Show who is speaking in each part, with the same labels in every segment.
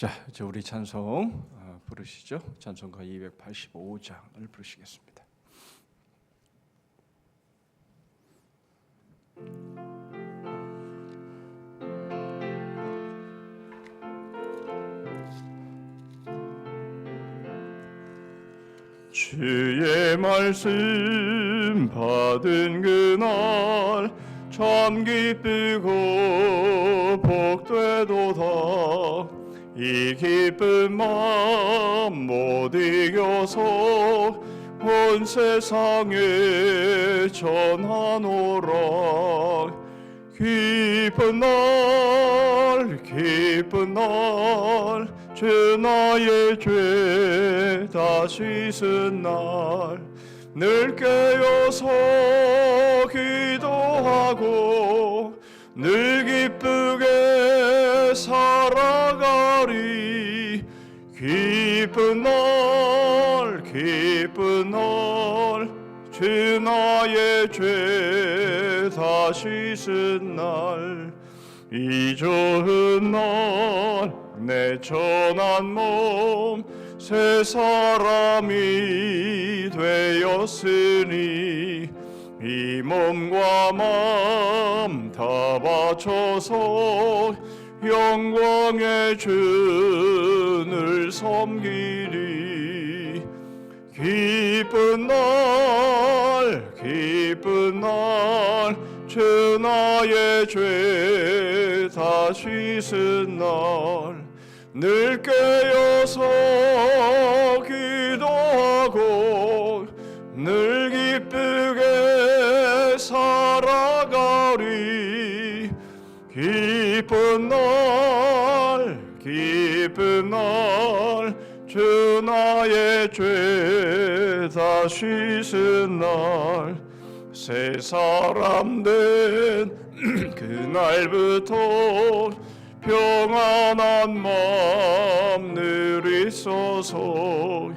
Speaker 1: 자, 이제 우리 찬송 부르시죠. 찬송가 285장을 부르시겠습니다. 주의 말씀 받은 그날 참 기쁘고 복되도다. 이 기쁜 마음 못 이겨서 온 세상에 전하노라. 기쁜 날 주 나의 죄 다 씻은 날 늘 깨어서 기도하고 늘 기쁘게 살아가리. 기쁜 날 주 나의 죄 다 씻은 날 이 좋은 날 내 천한 몸 새 사람이 되었으니 이 몸과 마음 다 바쳐서 영광의 주를 섬기리. 기쁜 날 주 나의 죄 다 씻은 날 늘 깨어서 기도하고 늘 기쁘게 살아가리. 기쁜 날 주 나의 죄 다 씻은 날 새 사람 된 그날부터 평안한 마음 늘 있어서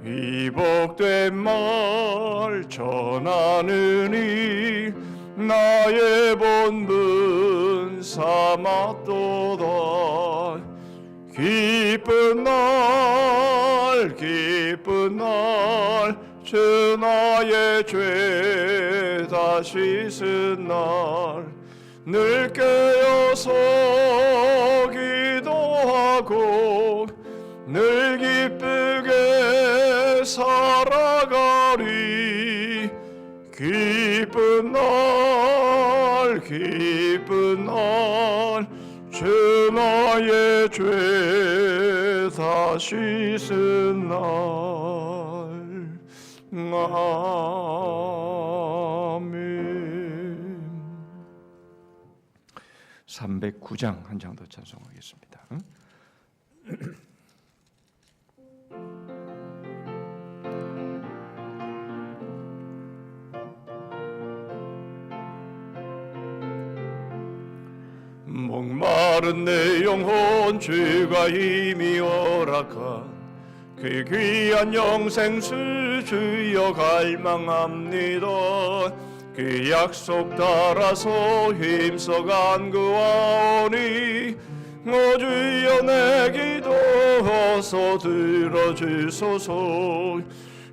Speaker 1: 이 복된 말 전하느니 나의 본분 삼았도다. 기쁜 날 주 나의 죄 다 씻은 날 늘 깨어서 기도하고 늘 기쁘게 살아가리. 기쁜 날 주 나의 죄 다 씻은 날. 아멘. 309장 한 장 더 찬송하겠습니다. 목마른 내 영혼 주가 이미 허락한 그 귀한 영생수 주여 갈망합니다. 그 약속 따라서 힘써 간구하오니 오 주여 내 기도 어서 들어주소서.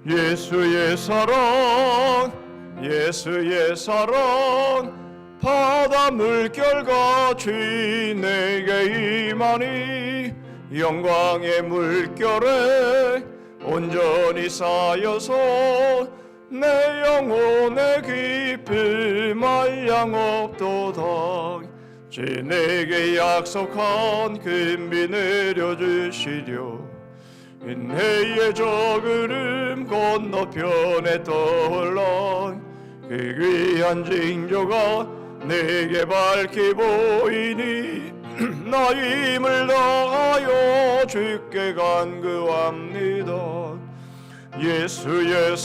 Speaker 1: 예수의 사랑 바다 물결같이 내게 임하니 영광의 물결에 온전히 쌓여서 내 영혼의 기쁨 한량 없도다. 주 내게 약속한 금비 내려주시려 인내의 저구름 건너편에 떠올라. 그 귀한 징조가 내게 밝히 보이니 나 힘을 다하여 주께 간구합니다. 예수의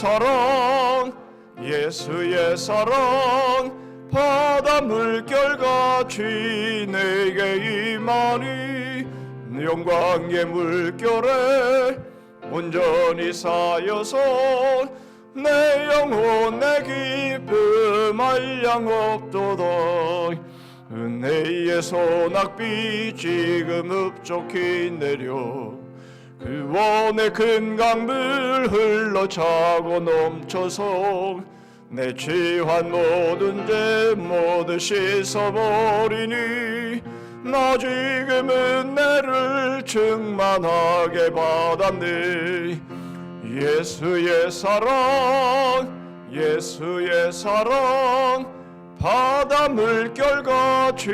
Speaker 1: 사랑 바다 물결같이 내게 임하니 영광의 물결에 온전히 쌓여서 내 영혼의 기쁨 한량 없도다. 은혜의 소낙비 지금 흡족히 내려 그 원의 큰 강물 흘러차고 넘쳐서 내 취한 모든 죄 모두 씻어버리니 나 지금 은혜를 충만하게 받았네. 예수의 사랑 예수의 사랑 바다 물결같이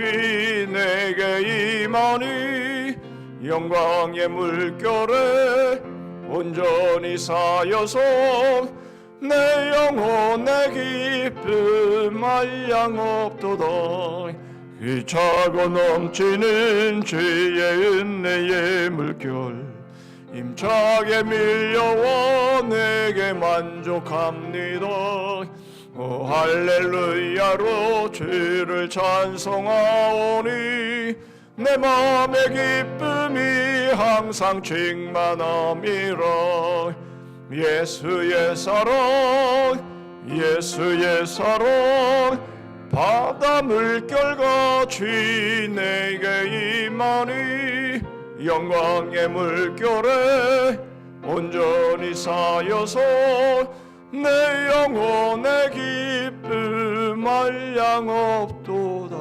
Speaker 1: 내게 임하니 영광의 물결에 온전히 쌓여서 내 영혼의 기쁨 한량없도다. 그 차고 넘치는 주의 은혜의 물결 힘차게 밀려와 내게 만족합니다. 오 할렐루야로 주를 찬송하오니 내 마음의 기쁨이 항상 충만함이라. 예수의 사랑 예수의 사랑 바다 물결같이 내게 임하니 영광의 물결에 온전히 쌓여서 내 영혼의 기쁨 한량없도다.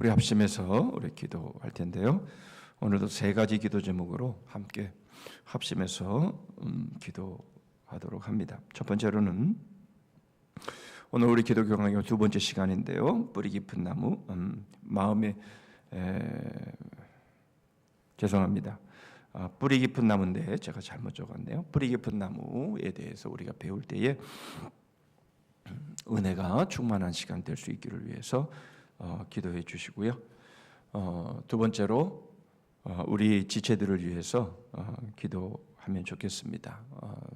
Speaker 1: 우리 합심해서 우리 기도할 텐데요. 오늘도 세 가지 기도 제목으로 함께 합심해서 기도하도록 합니다. 첫 번째로는 오늘 우리 기도 경강의 두 번째 시간인데요. 뿌리 깊은 나무 마음에 죄송합니다. 뿌리 깊은 나무인데 제가 잘못 적었네요. 뿌리 깊은 나무에 대해서 우리가 배울 때에 은혜가 충만한 시간 될 수 있기를 위해서 기도해 주시고요. 두 번째로 우리 지체들을 위해서 기도하면 좋겠습니다.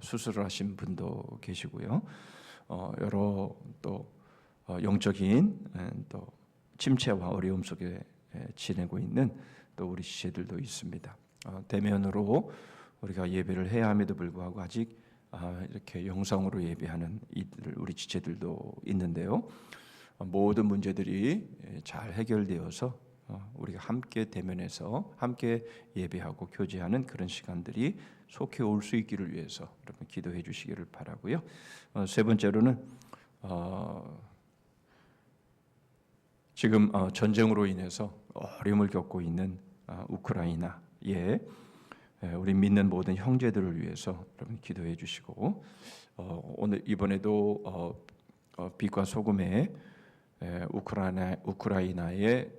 Speaker 1: 수술을 하신 분도 계시고요. 여러 또 영적인 또 침체와 어려움 속에 지내고 있는 또 우리 지체들도 있습니다. 대면으로 우리가 예배를 해야 함에도 불구하고 아직 이렇게 영상으로 예배하는 이들 우리 지체들도 있는데요. 모든 문제들이 잘 해결되어서 우리가 함께 대면해서 함께 예배하고 교제하는 그런 시간들이 속히 올 수 있기를 위해서 여러분 기도해 주시기를 바라고요. 세 번째로는 지금 전쟁으로 인해서 어려움을 겪고 있는 우크라이나에 우리 믿는 모든 형제들을 위해서 여러분 기도해 주시고 오늘 이번에도 빛과 소금에 우크라이나의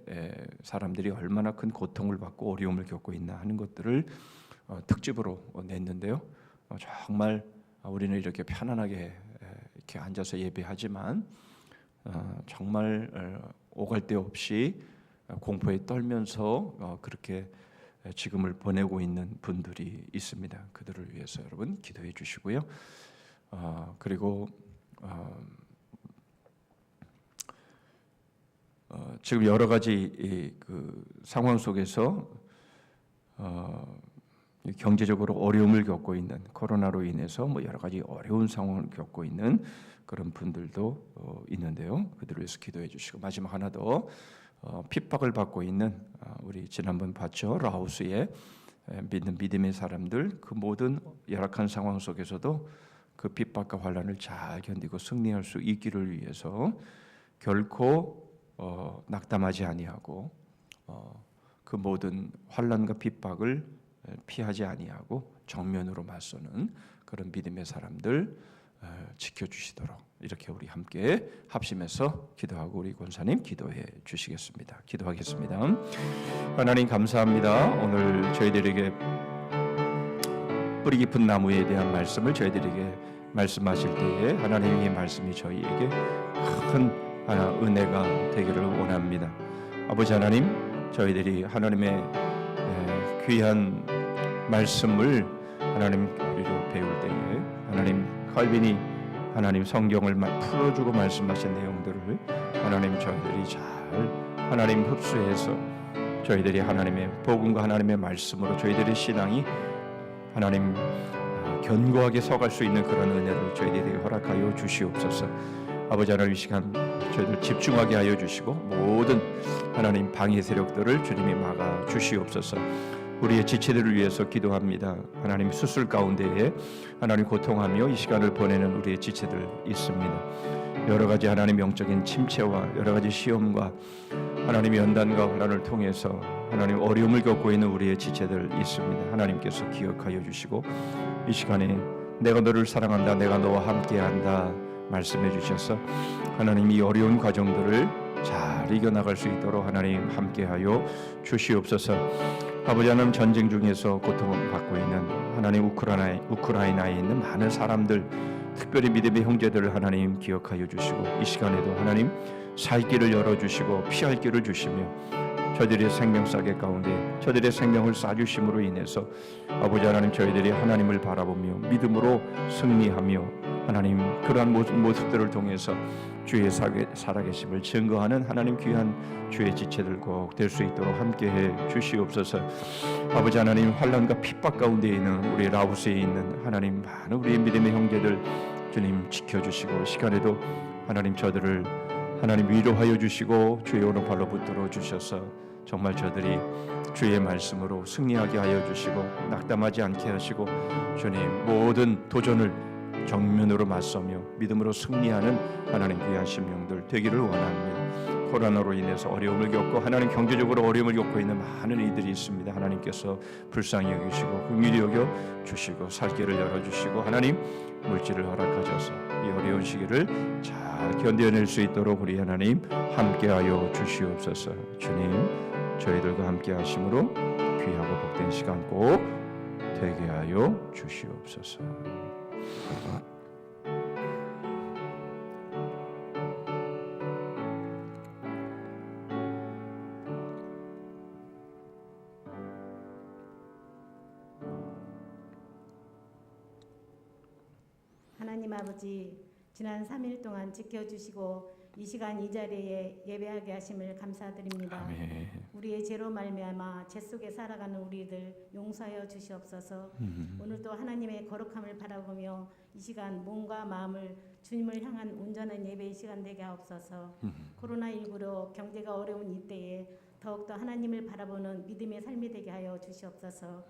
Speaker 1: 사람들이 얼마나 큰 고통을 받고 어려움을 겪고 있나 하는 것들을 특집으로 냈는데요. 정말 우리는 이렇게 편안하게 이렇게 앉아서 예배하지만 정말 오갈 데 없이 공포에 떨면서 그렇게 지금을 보내고 있는 분들이 있습니다. 그들을 위해서 여러분 기도해 주시고요. 그리고 지금 여러 가지 그 상황 속에서 경제적으로 어려움을 겪고 있는 코로나로 인해서 뭐 여러 가지 어려운 상황을 겪고 있는 그런 분들도 있는데요. 그들을 위해서 기도해 주시고 마지막 하나 더 핍박을 받고 있는 우리 지난번 봤죠. 라오스의 믿는 믿음의 사람들 그 모든 열악한 상황 속에서도 그 핍박과 환난을 잘 견디고 승리할 수 있기를 위해서 결코 낙담하지 아니하고 그 모든 환난과 핍박을 피하지 아니하고 정면으로 맞서는 그런 믿음의 사람들 지켜주시도록 이렇게 우리 함께 합심해서 기도하고 우리 권사님 기도해 주시겠습니다. 기도하겠습니다. 하나님 감사합니다. 오늘 저희들에게 뿌리 깊은 나무에 대한 말씀을 저희들에게 말씀하실 때에 하나님의 말씀이 저희에게 큰 은혜가 되기를 원합니다. 아버지 하나님, 저희들이 하나님의 귀한 말씀을 하나님 우리로 배울 때에 하나님 칼빈이 하나님 성경을 풀어주고 말씀하신 내용들을 하나님 저희들이 잘 하나님 흡수해서 저희들이 하나님의 복음과 하나님의 말씀으로 저희들의 신앙이 하나님 견고하게 서갈 수 있는 그런 은혜를 저희들에게 허락하여 주시옵소서. 아버지 하나님 이 시간 저희들 집중하게 하여 주시고 모든 하나님 방해 세력들을 주님이 막아 주시옵소서. 우리의 지체들을 위해서 기도합니다. 하나님 수술 가운데에 하나님 고통하며 이 시간을 보내는 우리의 지체들 있습니다. 여러 가지 하나님 영적인 침체와 여러 가지 시험과 하나님 연단과 환난을 통해서 하나님 어려움을 겪고 있는 우리의 지체들 있습니다. 하나님께서 기억하여 주시고 이 시간에 내가 너를 사랑한다, 내가 너와 함께한다 말씀해 주셔서 하나님 이 어려운 과정들을 잘 이겨나갈 수 있도록 하나님 함께하여 주시옵소서. 아버지 하나님, 전쟁 중에서 고통을 받고 있는 하나님 우크라이나에 있는 많은 사람들, 특별히 믿음의 형제들을 하나님 기억하여 주시고 이 시간에도 하나님 살 길을 열어주시고 피할 길을 주시며 저희들의 생명싸개 가운데 저희들의 생명을 쏴주심으로 인해서 아버지 하나님, 저희들이 하나님을 바라보며 믿음으로 승리하며 하나님 그러한 모습들을 통해서 주의 살아계심을 증거하는 하나님 귀한 주의 지체들 꼭 될 수 있도록 함께해 주시옵소서. 아버지 하나님, 환난과 핍박 가운데 있는 우리 라오스에 있는 하나님 많은 우리의 믿음의 형제들 주님 지켜주시고 시간에도 하나님 저들을 하나님 위로하여 주시고 주의 오른팔로 붙들어 주셔서 정말 저들이 주의 말씀으로 승리하게 하여 주시고 낙담하지 않게 하시고 주님 모든 도전을 정면으로 맞서며 믿음으로 승리하는 하나님 귀한 심령들 되기를 원합니다. 코로나로 인해서 어려움을 겪고 하나님 경제적으로 어려움을 겪고 있는 많은 이들이 있습니다. 하나님께서 불쌍히 여기시고 긍휼히 여겨 주시고 살 길을 열어주시고 하나님 물질을 허락하셔서 이 어려운 시기를 잘 견뎌낼 수 있도록 우리 하나님 함께하여 주시옵소서. 주님 저희들과 함께 하심으로 귀하고 복된 시간 꼭 되게 하여 주시옵소서.
Speaker 2: 하나님 아버지, 지난 3일 동안 지켜주시고 이 시간 이 자리에 예배하게 하심을 감사드립니다.
Speaker 1: 아멘.
Speaker 2: 우리의 죄로 말미암아 죄 속에 살아가는 우리들 용서하여 주시옵소서. 오늘도 하나님의 거룩함을 바라보며 이 시간 몸과 마음을 주님을 향한 온전한 예배의 시간 되게 하옵소서. 코로나19로 경제가 어려운 이때에 더욱더 하나님을 바라보는 믿음의 삶이 되게 하여 주시옵소서.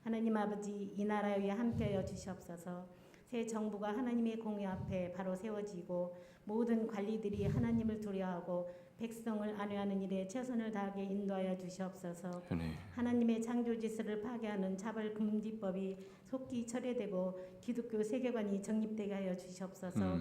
Speaker 2: 하나님 아버지, 이 나라 위에 함께하여 주시옵소서. 새 정부가 하나님의 공의 앞에 바로 세워지고 모든 관리들이 하나님을 두려워하고 백성을 안위하는 일에 최선을 다하게 인도하여 주시옵소서. 하나님의 창조 질서를 파괴하는 차별금지법이 속히 철회되고 기독교 세계관이 정립되게 하여 주시옵소서.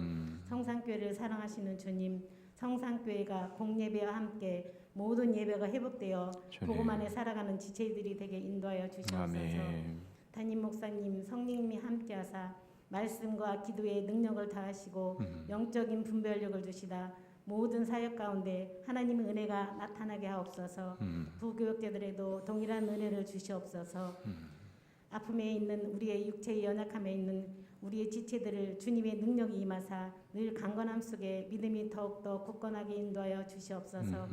Speaker 2: 성산교회를 사랑하시는 주님, 성산교회가 공예배와 함께 모든 예배가 회복되어 복음 안에 살아가는 지체들이 되게 인도하여 주시옵소서. 아멘. 담임 목사님, 성령님이 함께하사 말씀과 기도의 능력을 다하시고 영적인 분별력을 주시다 모든 사역 가운데 하나님의 은혜가 나타나게 하옵소서. 부교육자들에도 동일한 은혜를 주시옵소서. 아픔에 있는 우리의 육체의 연약함에 있는 우리의 지체들을 주님의 능력이 임하사 늘 강건함 속에 믿음이 더욱더 굳건하게 인도하여 주시옵소서.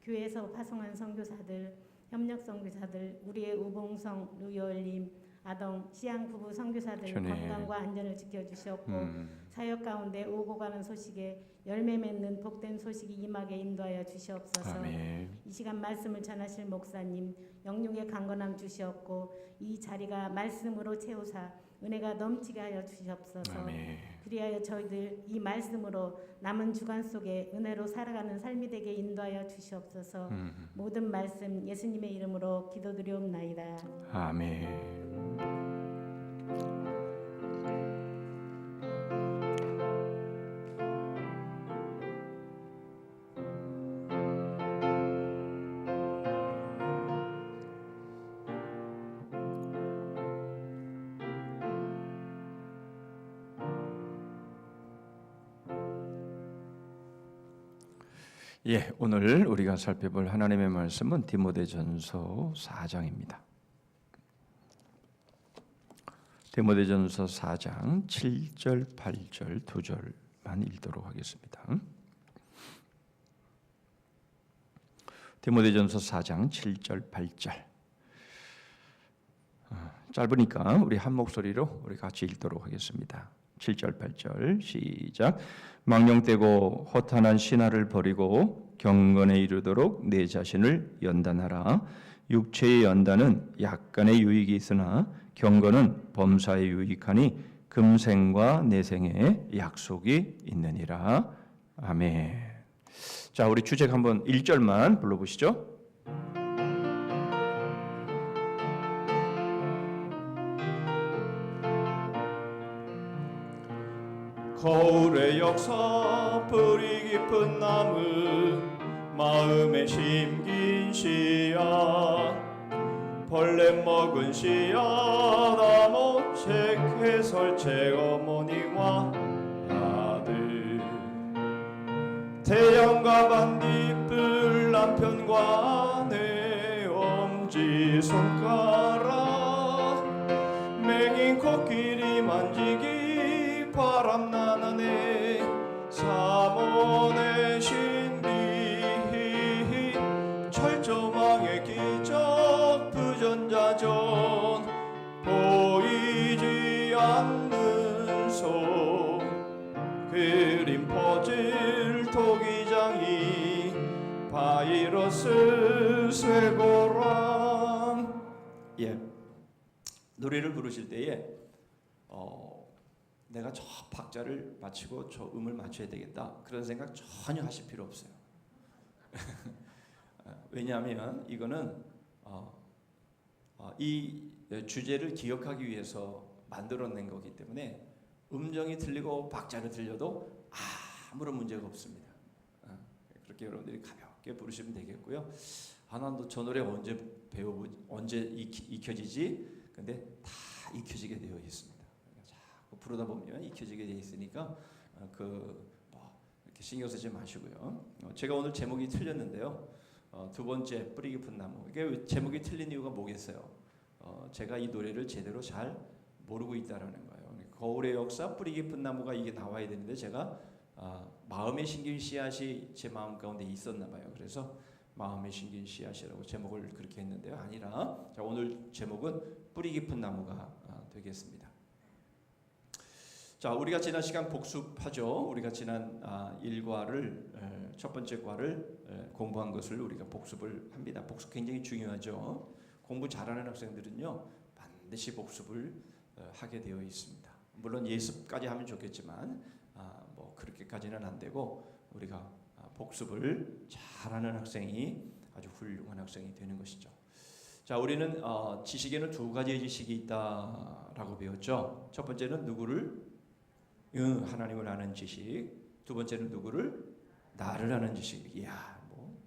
Speaker 2: 교회에서 파송한 선교사들, 협력 선교사들, 우리의 우봉성, 루이올림, 아동, 시양 부부 선교사들 건강과 안전을 지켜주시옵고 사역 가운데 오고 가는 소식에 열매 맺는 복된 소식이 임하게 인도하여 주시옵소서. 아멘. 이 시간 말씀을 전하실 목사님 영육의 강건함 주시옵고 이 자리가 말씀으로 채우사 은혜가 넘치게 하여 주시옵소서. 아멘. 그리하여 저희들 이 말씀으로 남은 주간 속에 은혜로 살아가는 삶이 되게 인도하여 주시옵소서. 모든 말씀 예수님의 이름으로 기도드리옵나이다.
Speaker 1: 아멘. 예, 오늘 우리가 살펴볼 하나님의 말씀은 디모데전서 4장입니다. 디모데전서 4장 7절, 8절, 2절만 읽도록 하겠습니다. 디모데전서 4장 7절, 8절. 짧으니까 우리 한 목소리로 우리 같이 읽도록 하겠습니다. 7절 8절 시작. 망령되고 허탄한 신화를 버리고 경건에 이르도록 내 자신을 연단하라. 육체의 연단은 약간의 유익이 있으나 경건은 범사에 유익하니 금생과 내생에 약속이 있느니라. 아멘. 자, 우리 주책 한번 1절만 불러보시죠.
Speaker 3: 거울의 역사 뿌리 깊은 나무 마음에 심긴 씨앗 벌레 먹은 씨앗 나무책 해설책 어머니와 아들 태양과 반딧불 남편과 내 엄지손가락 맹인 코끼리 만지기 바람나는 애 사모의 신비 철조망의 기적 부전자전 보이지 않는 손 그림 퍼즐 토기장이 바이러스 쇠고랑.
Speaker 1: 예, 노래를 부르실 때에 내가 저 박자를 맞추고 저 음을 맞춰야 되겠다 그런 생각 전혀 하실 필요 없어요. 왜냐하면 이거는 이 주제를 기억하기 위해서 만들어낸 거기 때문에 음정이 틀리고 박자를 틀려도 아무런 문제가 없습니다. 그렇게 여러분들이 가볍게 부르시면 되겠고요. 난도 저 노래 언제 익혀지지? 근데 다 익혀지게 되어 있습니다. 자꾸 부르다 보면 익혀지게 되어 있으니까 이렇게 신경 쓰지 마시고요. 제가 오늘 제목이 틀렸는데요. 두 번째 뿌리 깊은 나무. 이게 제목이 틀린 이유가 뭐겠어요? 제가 이 노래를 제대로 잘 모르고 있다라는 거예요. 거울의 역사 뿌리 깊은 나무가 이게 나와야 되는데 제가 마음에 심긴 씨앗이 제 마음 가운데 있었나 봐요. 그래서 마음에 심긴 씨앗이라고 제목을 그렇게 했는데요. 아니라 자, 오늘 제목은 뿌리 깊은 나무가 되겠습니다. 자, 우리가 지난 시간 복습하죠. 우리가 지난 1과를 첫 번째 과를 공부한 것을 우리가 복습을 합니다. 복습 굉장히 중요하죠. 공부 잘하는 학생들은요 반드시 복습을 하게 되어 있습니다. 물론 예습까지 하면 좋겠지만 뭐 그렇게까지는 안 되고 우리가 복습을 잘하는 학생이 아주 훌륭한 학생이 되는 것이죠. 자, 우리는 지식에는 두 가지의 지식이 있다라고 배웠죠. 첫 번째는 누구를 하나님을 아는 지식, 두 번째는 누구를 나를 아는 지식. 이야, 뭐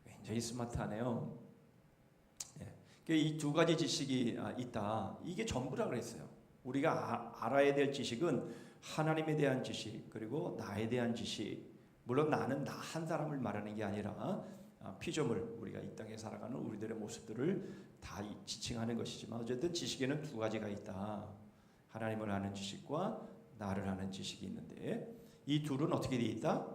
Speaker 1: 굉장히 스마트하네요. 이 두 가지 지식이 있다. 이게 전부라 그랬어요. 우리가 알아야 될 지식은 하나님에 대한 지식 그리고 나에 대한 지식. 물론 나는 나 한 사람을 말하는 게 아니라 피조물 우리가 이 땅에 살아가는 우리들의 모습들을 다 지칭하는 것이지만 어쨌든 지식에는 두 가지가 있다. 하나님을 아는 지식과 나를 아는 지식이 있는데 이 둘은 어떻게 되어 있다?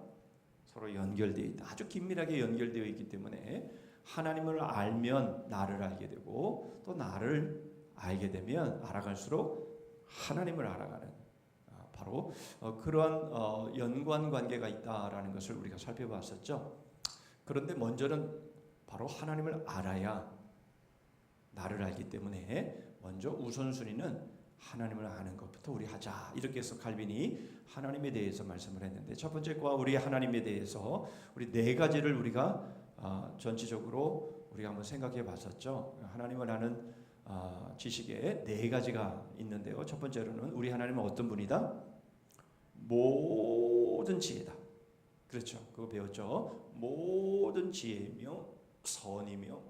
Speaker 1: 서로 연결되어 있다. 아주 긴밀하게 연결되어 있기 때문에 하나님을 알면 나를 알게 되고 또 나를 알게 되면 알아갈수록 하나님을 알아가는 바로 그러한 연관 관계가 있다라는 것을 우리가 살펴봤었죠. 그런데 먼저는 바로 하나님을 알아야 나를 알기 때문에 먼저 우선순위는 하나님을 아는 것부터 우리 하자. 이렇게 해서 칼빈이 하나님에 대해서 말씀을 했는데 첫 번째 과 우리 하나님에 대해서 우리 네 가지를 우리가 전체적으로 우리가 한번 생각해 봤었죠. 하나님을 아는 지식에 네 가지가 있는데요. 첫 번째로는 우리 하나님은 어떤 분이다? 모든 지혜다. 그렇죠. 그거 배웠죠. 모든 지혜이며 선이며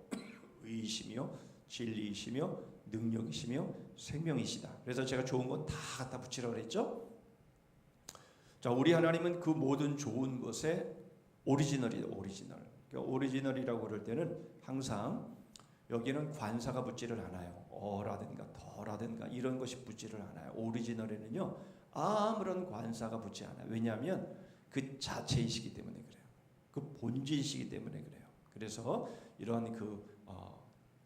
Speaker 1: 의이시며 진리이시며 능력이시며 생명이시다. 그래서 제가 좋은 건 다 갖다 붙이라고 그랬죠. 자, 우리 하나님은 그 모든 좋은 것의 오리지널이다. 오리지널이라고 그럴 때는 항상 여기는 관사가 붙지를 않아요. 어라든가 더라든가 이런 것이 붙지를 않아요. 오리지널에는요 아무런 관사가 붙지 않아요. 왜냐하면 그 자체이시기 때문에 그래요. 그 본질이시기 때문에 그래요. 그래서 이러한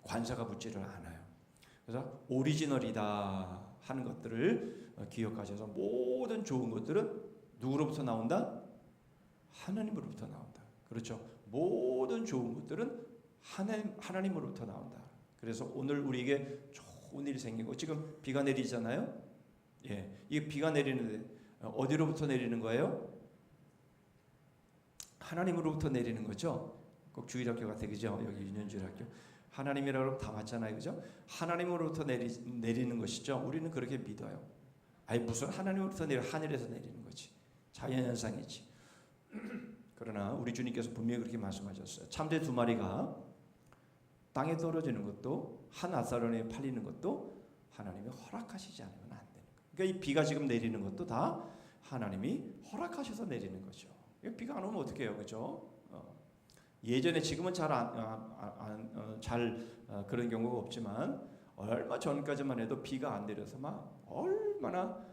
Speaker 1: 관사가 붙지를 않아요. 그래서 오리지널이다 하는 것들을 기억하셔서 모든 좋은 것들은 누구로부터 나온다? 하나님으로부터 나온다. 그렇죠? 모든 좋은 것들은 하나님으로부터 나온다. 그래서 오늘 우리에게 좋은 일이 생기고 지금 비가 내리잖아요. 예, 이 비가 내리는데 어디로부터 내리는 거예요? 하나님으로부터 내리는 거죠. 꼭 주일학교 같아, 그죠? 여기 유년주일학교 하나님이라고 하면 다 맞잖아요, 그죠? 하나님으로부터 내리는 것이죠. 우리는 그렇게 믿어요. 아니 무슨 하나님으로부터 하늘에서 내리는 거지. 자연현상이지. 그러나 우리 주님께서 분명히 그렇게 말씀하셨어요. 참새 2마리가 땅에 떨어지는 것도 한 아사론에 팔리는 것도 하나님이 허락하시지 않으면 안 되는 거예요. 그러니까 이 비가 지금 내리는 것도 다 하나님이 허락하셔서 내리는 거죠. 비가 안 오면 어떻게 해요, 그죠? 예전에 지금은 잘 그런 경우가 없지만 얼마 전까지만 해도 비가 안 내려서 막 얼마나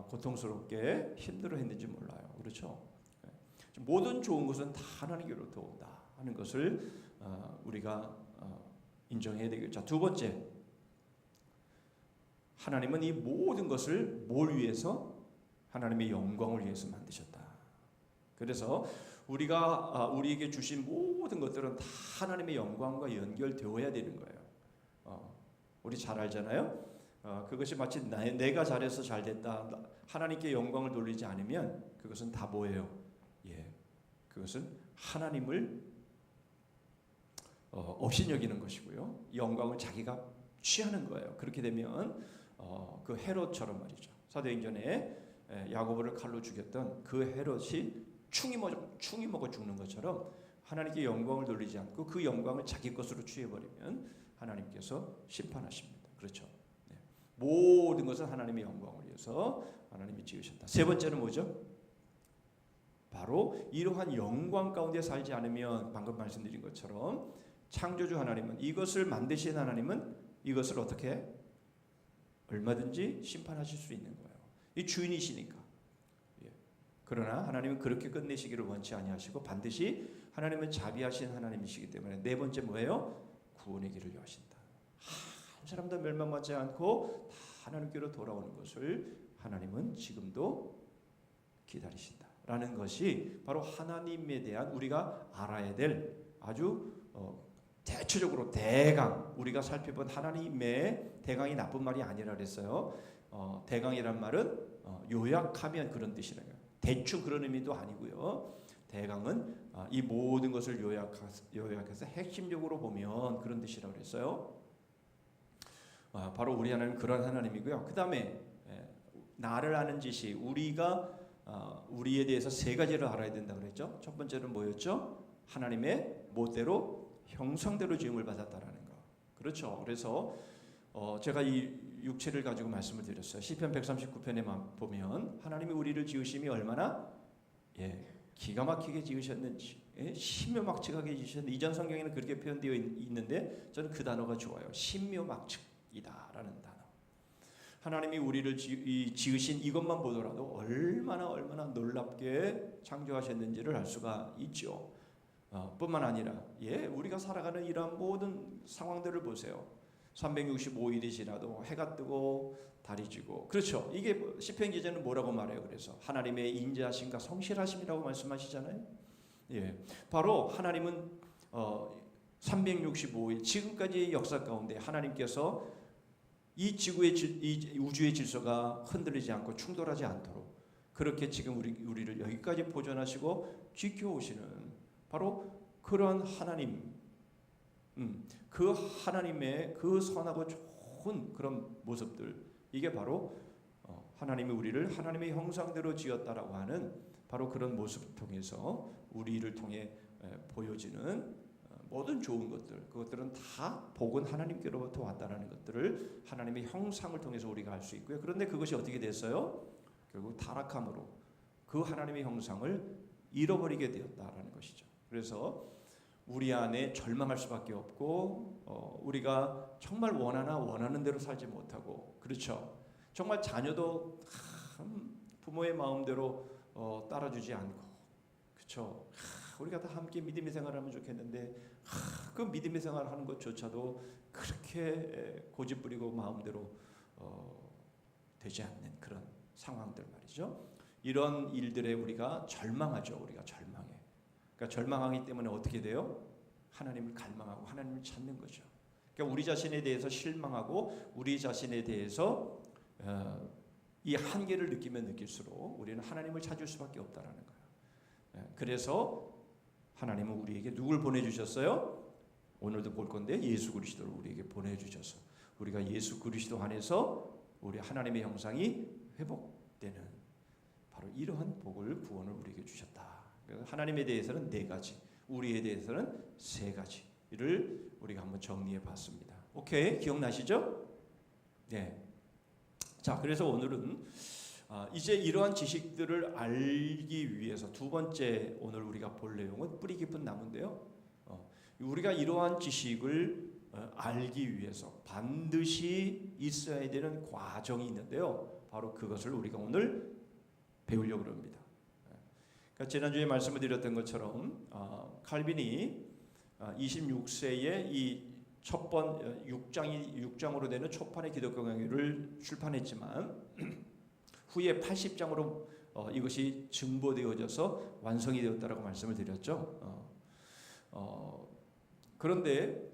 Speaker 1: 고통스럽게 힘들어했는지 몰라요, 그렇죠? 모든 좋은 것은 다 하나님께로부터 온다 하는 것을 우리가 인정해야 되겠죠. 두 번째, 하나님은 이 모든 것을 뭘 위해서? 하나님의 영광을 위해서 만드셨다. 그래서 우리에게 주신 모든 것들은 다 하나님의 영광과 연결되어야 되는 거예요. 우리 잘 알잖아요. 그것이 마치 내가 잘해서 잘 됐다. 하나님께 영광을 돌리지 않으면 그것은 다 뭐예요? 예, 그것은 하나님을 업신여기는 것이고요. 영광을 자기가 취하는 거예요. 그렇게 되면 그 헤롯처럼 말이죠. 사도행전에 야고보를 칼로 죽였던 그 헤롯이 충이 먹어 죽는 것처럼 하나님께 영광을 돌리지 않고 그 영광을 자기 것으로 취해버리면 하나님께서 심판하십니다. 그렇죠? 네. 모든 것은 하나님의 영광을 위해서 하나님이 지으셨다. 세 번째는 뭐죠? 바로 이러한 영광 가운데 살지 않으면 방금 말씀드린 것처럼 창조주 하나님은, 이것을 만드신 하나님은 이것을 어떻게 얼마든지 심판하실 수 있는 거예요. 이 주인이시니까. 그러나 하나님은 그렇게 끝내시기를 원치 아니하시고 반드시 하나님은 자비하신 하나님이시기 때문에 네 번째 뭐예요? 구원의 길을 여신다. 한 사람도 멸망받지 않고 다 하나님께로 돌아오는 것을 하나님은 지금도 기다리신다라는 것이 바로 하나님에 대한 우리가 알아야 될 아주 대체적으로 대강 우리가 살펴본 하나님의 대강이 나쁜 말이 아니라 그랬어요. 대강이란 말은 요약하면 그런 뜻이라요. 대충 그런 의미도 아니고요. 대강은 이 모든 것을 요약해서 핵심적으로 보면 그런 뜻이라고 그랬어요. 바로 우리 하나님은 그런 하나님이고요. 그 다음에 나를 아는 지식, 우리가 우리에 대해서 세 가지를 알아야 된다고 그랬죠. 첫 번째는 뭐였죠? 하나님의 모대로 형상대로 지음을 받았다라는 거. 그렇죠. 그래서 제가 이 육체를 가지고 말씀을 드렸어요. 시편 139편에만 보면 하나님이 우리를 지으심이 얼마나 기가 막히게 지으셨는지, 신묘막측하게 지으셨는데, 이전 성경에는 그렇게 표현되어 있는데 저는 그 단어가 좋아요. 신묘막측이다라는 단어. 하나님이 우리를 지으신 이것만 보더라도 얼마나 놀랍게 창조하셨는지를 알 수가 있죠. 뿐만 아니라 우리가 살아가는 이러한 모든 상황들을 보세요. 365일이 지나도 해가 뜨고 달이 지고, 그렇죠. 이게 시편 기자는 뭐라고 말해요? 그래서 하나님의 인자하심과 성실하심이라고 말씀하시잖아요. 바로 하나님은 365일 지금까지의 역사 가운데 하나님께서 이 지구의 이 우주의 질서가 흔들리지 않고 충돌하지 않도록 그렇게 지금 우리를 여기까지 보존하시고 지켜오시는 바로 그런 하나님, 그 하나님의 그 선하고 좋은 그런 모습들, 이게 바로 하나님이 우리를 하나님의 형상대로 지었다라고 하는 바로 그런 모습을 통해서 우리를 통해 보여지는 모든 좋은 것들, 그것들은 다 복은 하나님께로부터 왔다라는 것들을 하나님의 형상을 통해서 우리가 알 수 있고요. 그런데 그것이 어떻게 됐어요? 결국 타락함으로 그 하나님의 형상을 잃어버리게 되었다라는 것이죠. 그래서 우리 안에 절망할 수밖에 없고 우리가 정말 원하는 대로 살지 못하고, 그렇죠. 정말 자녀도 부모의 마음대로 따라주지 않고, 그렇죠. 우리가 다 함께 믿음의 생활하면 좋겠는데 그 믿음의 생활하는 것조차도 그렇게 고집 부리고 마음대로
Speaker 3: 되지 않는 그런 상황들 말이죠. 이런 일들에 우리가 절망하죠. 우리가 절망해. 그러니까 절망하기 때문에 어떻게 돼요? 하나님을 갈망하고 하나님을 찾는 거죠. 그러니까 우리 자신에 대해서 실망하고 우리 자신에 대해서 이 한계를 느끼면 느낄수록 우리는 하나님을 찾을 수밖에 없다라는 거예요. 그래서 하나님은 우리에게 누굴 보내주셨어요? 오늘도 볼 건데 예수 그리스도를 우리에게 보내주셔서 우리가 예수 그리스도 안에서 우리 하나님의 형상이 회복되는 바로 이러한 복을 구원을 우리에게 주셨다. 그래서 하나님에 대해서는 4가지, 우리에 대해서는 3가지를 우리가 한번 정리해 봤습니다. 오케이, 기억나시죠? 네. 자, 그래서 오늘은 이제 이러한 지식들을 알기 위해서 두 번째 오늘 우리가 볼 내용은 뿌리 깊은 나무인데요. 우리가 이러한 지식을 알기 위해서 반드시 있어야 되는 과정이 있는데요. 바로 그것을 우리가 오늘 배우려고 합니다. 그러니까 지난주에 말씀을 드렸던 것처럼 칼빈이 26세에 이 첫번 6장으로 되는 초판의 기독교 강의를 출판했지만 후에 80장으로 이것이 증보되어져서 완성이 되었다라고 말씀을 드렸죠. 그런데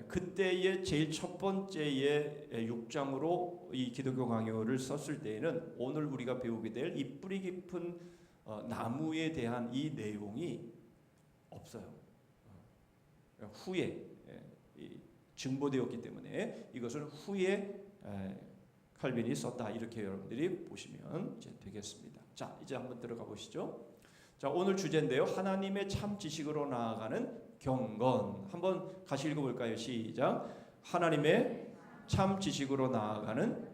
Speaker 3: 그때의 제일 첫 번째의 6장으로 이 기독교 강요를 썼을 때에는 오늘 우리가 배우게 될 이 뿌리 깊은 나무에 대한 이 내용이 없어요. 후에 증보되었기 때문에 이것을 후에 칼빈이 썼다 이렇게 여러분들이 보시면 이제 되겠습니다. 자, 이제 한번 들어가 보시죠. 자, 오늘 주제인데요. 하나님의 참 지식으로 나아가는 경건. 한번 같이 읽어볼까요? 시작. 하나님의 참 지식으로 나아가는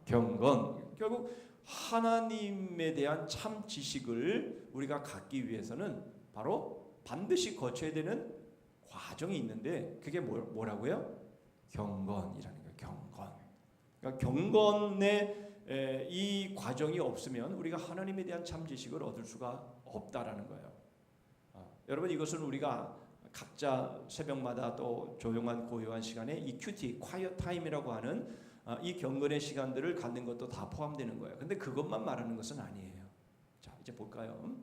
Speaker 3: 경건. 결국 하나님에 대한 참 지식을 우리가 갖기 위해서는 바로 반드시 거쳐야 되는 과정이 있는데 그게 뭐라고요? 경건이라는 거예요. 경건. 그러니까 경건의 이 과정이 없으면 우리가 하나님에 대한 참 지식을 얻을 수가 없다라는 거예요. 여러분 이것은 우리가 각자 새벽마다 또 조용한 고요한 시간에 이 큐티, quiet time이라고 하는 이 경건의 시간들을 갖는 것도 다 포함되는 거예요. 근데 그것만 말하는 것은 아니에요. 자, 이제 볼까요?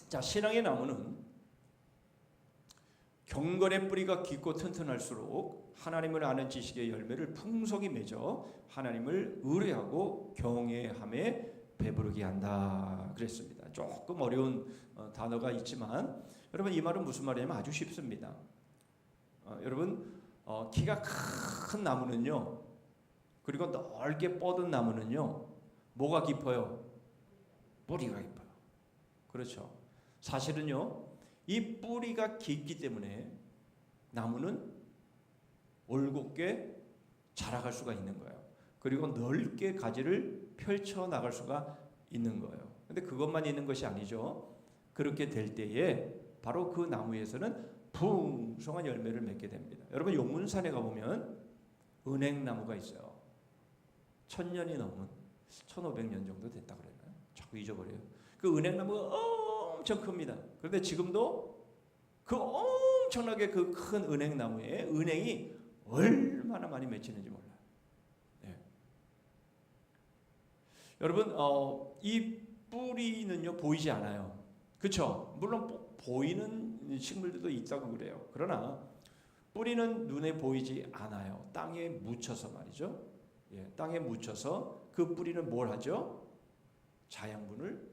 Speaker 3: 자, 신앙의 나무는 경건의 뿌리가 깊고 튼튼할수록 하나님을 아는 지식의 열매를 풍성히 맺어 하나님을 의뢰하고 경외함에 배부르게 한다 그랬습니다. 조금 어려운 단어가 있지만 여러분 이 말은 무슨 말이냐면 아주 쉽습니다. 여러분 키가 큰 나무는요 그리고 넓게 뻗은 나무는요 뭐가 깊어요? 뿌리가 깊어요. 그렇죠. 사실은요 이 뿌리가 깊기 때문에 나무는 올곧게 자라갈 수가 있는 거예요. 그리고 넓게 가지를 펼쳐 나갈 수가 있는 거예요. 근데 그것만 있는 것이 아니죠. 그렇게 될 때에 바로 그 나무에서는 풍성한 열매를 맺게 됩니다. 여러분 용문산에 가보면 은행나무가 있어요. 1000년이 넘은 1500년 정도 됐다 그러나요? 자꾸 잊어버려요. 그 은행나무가 엄청 큽니다. 그런데 지금도 그 엄청나게 그 큰 은행나무에 은행이 얼마나 많이 맺히는지 몰라요. 네. 여러분 이 뿌리는요 보이지 않아요. 그렇죠? 물론 보이는 식물들도 있다고 그래요. 그러나 뿌리는 눈에 보이지 않아요. 땅에 묻혀서 말이죠. 예, 땅에 묻혀서 그 뿌리는 뭘 하죠? 자양분을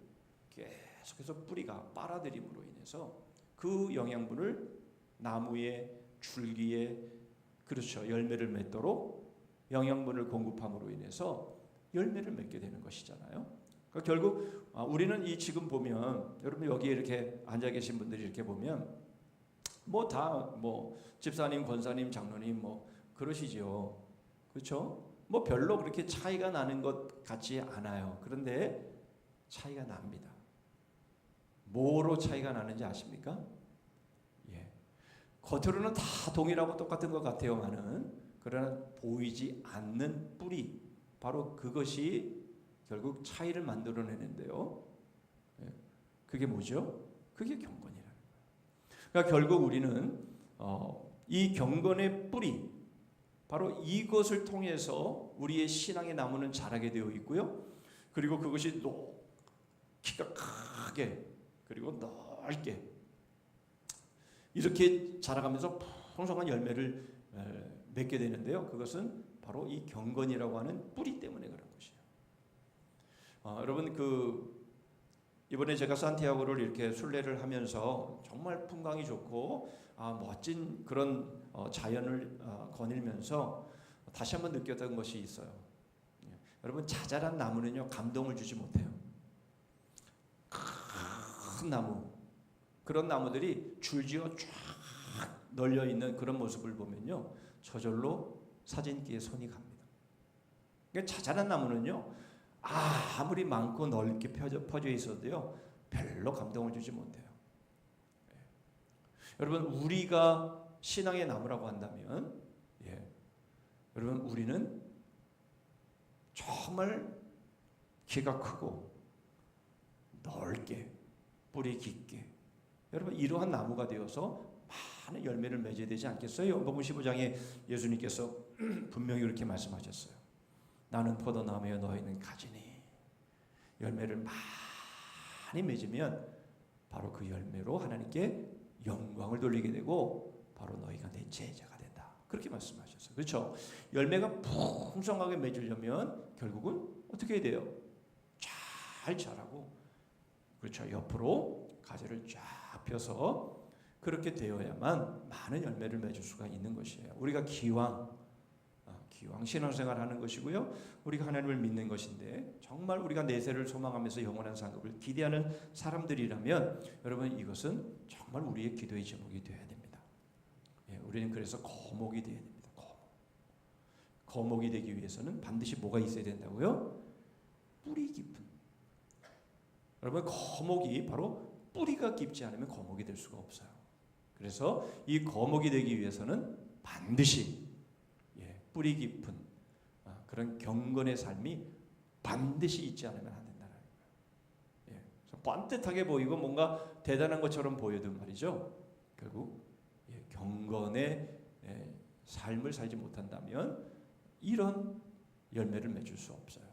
Speaker 3: 계속해서 뿌리가 빨아들임으로 인해서 그 영양분을 나무의 줄기에 그렇죠. 열매를 맺도록 영양분을 공급함으로 인해서 열매를 맺게 되는 것이잖아요. 그러니까 결국 우리는 이 지금 보면 여러분 여기에 이렇게 앉아 계신 분들이 이렇게 보면 뭐 다 뭐 집사님, 권사님, 장로님 뭐 그러시죠. 그렇죠? 뭐 별로 그렇게 차이가 나는 것 같지 않아요. 그런데 차이가 납니다. 뭐로 차이가 나는지 아십니까? 예. 겉으로는 다 동일하고 똑같은 것 같아요만은 그러나 보이지 않는 뿌리 바로 그것이 결국 차이를 만들어내는데요. 예. 그게 뭐죠? 그게 경건이라는 거예요. 그러니까 결국 우리는 이 경건의 뿌리 바로 이것을 통해서 우리의 신앙의 나무는 자라게 되어 있고요. 그리고 그것이 키가 크게 그리고 넓게 이렇게 자라가면서 풍성한 열매를 맺게 되는데요. 그것은 바로 이 경건이라고 하는 뿌리 때문에 그런 것이에요. 여러분 이번에 제가 산티아고를 이렇게 순례를 하면서 정말 풍광이 좋고 멋진 그런 자연을 거닐면서 다시 한번 느꼈던 것이 있어요. 여러분 자잘한 나무는요 감동을 주지 못해요. 큰 나무 그런 나무들이 줄지어 쫙 널려 있는 그런 모습을 보면요 저절로 사진기에 손이 갑니다. 그러니까 자잘한 나무는요 아무리 많고 넓게 퍼져 있어도요 별로 감동을 주지 못해요. 여러분 우리가 신앙의 나무라고 한다면 여러분 우리는 정말 키가 크고 넓게 뿌리 깊게 여러분 이러한 나무가 되어서 많은 열매를 맺어야 되지 않겠어요? 요한복음 15장에 예수님께서 분명히 그렇게 말씀하셨어요. 나는 포도나무여 너희는 가지니 열매를 많이 맺으면 바로 그 열매로 하나님께 영광을 돌리게 되고 바로 너희가 내 제자가 된다. 그렇게 말씀하셨어요. 그렇죠? 열매가 풍성하게 맺으려면 결국은 어떻게 해야 돼요? 잘 자라고 그렇죠. 옆으로 가지를 쫙 펴서 그렇게 되어야만 많은 열매를 맺을 수가 있는 것이에요. 우리가 기왕 신앙생활 하는 것이고요. 우리가 하나님을 믿는 것인데 정말 우리가 내세를 소망하면서 영원한 상급을 기대하는 사람들이라면 여러분 이것은 정말 우리의 기도의 제목이 되어야 됩니다. 우리는 그래서 거목이 되어야 됩니다. 거목이 되기 위해서는 반드시 뭐가 있어야 된다고요? 뿌리 깊은. 여러분 거목이 바로 뿌리가 깊지 않으면 거목이 될 수가 없어요. 그래서 이 거목이 되기 위해서는 반드시 뿌리 깊은 그런 경건의 삶이 반드시 있지 않으면 안 된다는 거예요. 뻔뜻하게 보이고 뭔가 대단한 것처럼 보여도 말이죠. 결국 경건의 삶을 살지 못한다면 이런 열매를 맺을 수 없어요.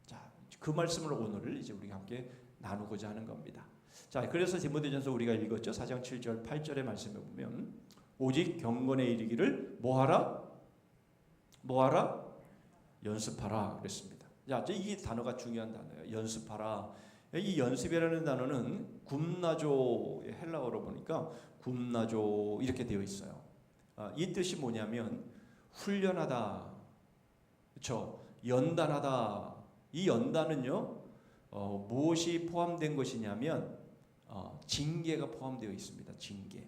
Speaker 3: 자, 그 말씀을 오늘 이제 우리가 함께 나누고자 하는 겁니다. 자, 그래서 디모데전서 우리가 읽었죠. 4장 7절 8절의 말씀에 보면 오직 경건에 이르기를 뭐하라? 연습하라 그랬습니다. 자, 이 단어가 중요한 단어예요. 연습하라. 이 연습이라는 단어는 굼나조의 헬라어로 보니까 굼나조 이렇게 되어 있어요. 이 뜻이 뭐냐면 훈련하다, 그렇죠? 연단하다. 이 연단은요 무엇이 포함된 것이냐면 징계가 포함되어 있습니다. 징계.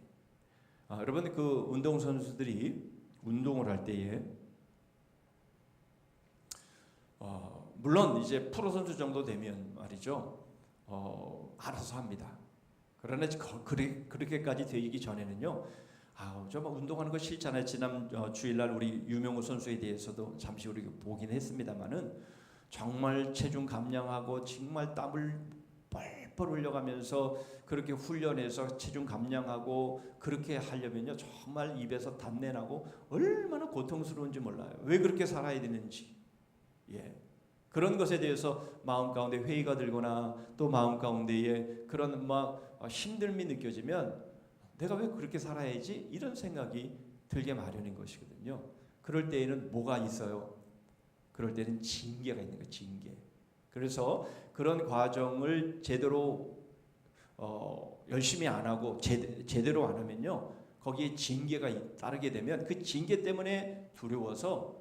Speaker 3: 여러분 그 운동 선수들이 운동을 할 때에 물론 이제 프로 선수 정도 되면 말이죠 알아서 합니다. 그러나 그렇게까지 되기 전에는요 정말 운동하는 거 싫잖아요. 지난 주일날 우리 유명우 선수에 대해서도 잠시 우리 보긴 했습니다만은 정말 체중 감량하고 정말 땀을 뻘뻘 흘려가면서 그렇게 훈련해서 체중 감량하고 그렇게 하려면요 정말 입에서 단내 나고 얼마나 고통스러운지 몰라요. 왜 그렇게 살아야 되는지. 그런 것에 대해서 마음 가운데 회의가 들거나 또 마음 가운데에 그런 힘듦이 느껴지면 내가 왜 그렇게 살아야지 이런 생각이 들게 마련인 것이거든요. 그럴 때에는 뭐가 있어요? 그럴 때는 징계가 있는 거예요. 징계. 그래서 그런 과정을 제대로 열심히 안 하고 제대로 안 하면요 거기에 징계가 따르게 되면 그 징계 때문에 두려워서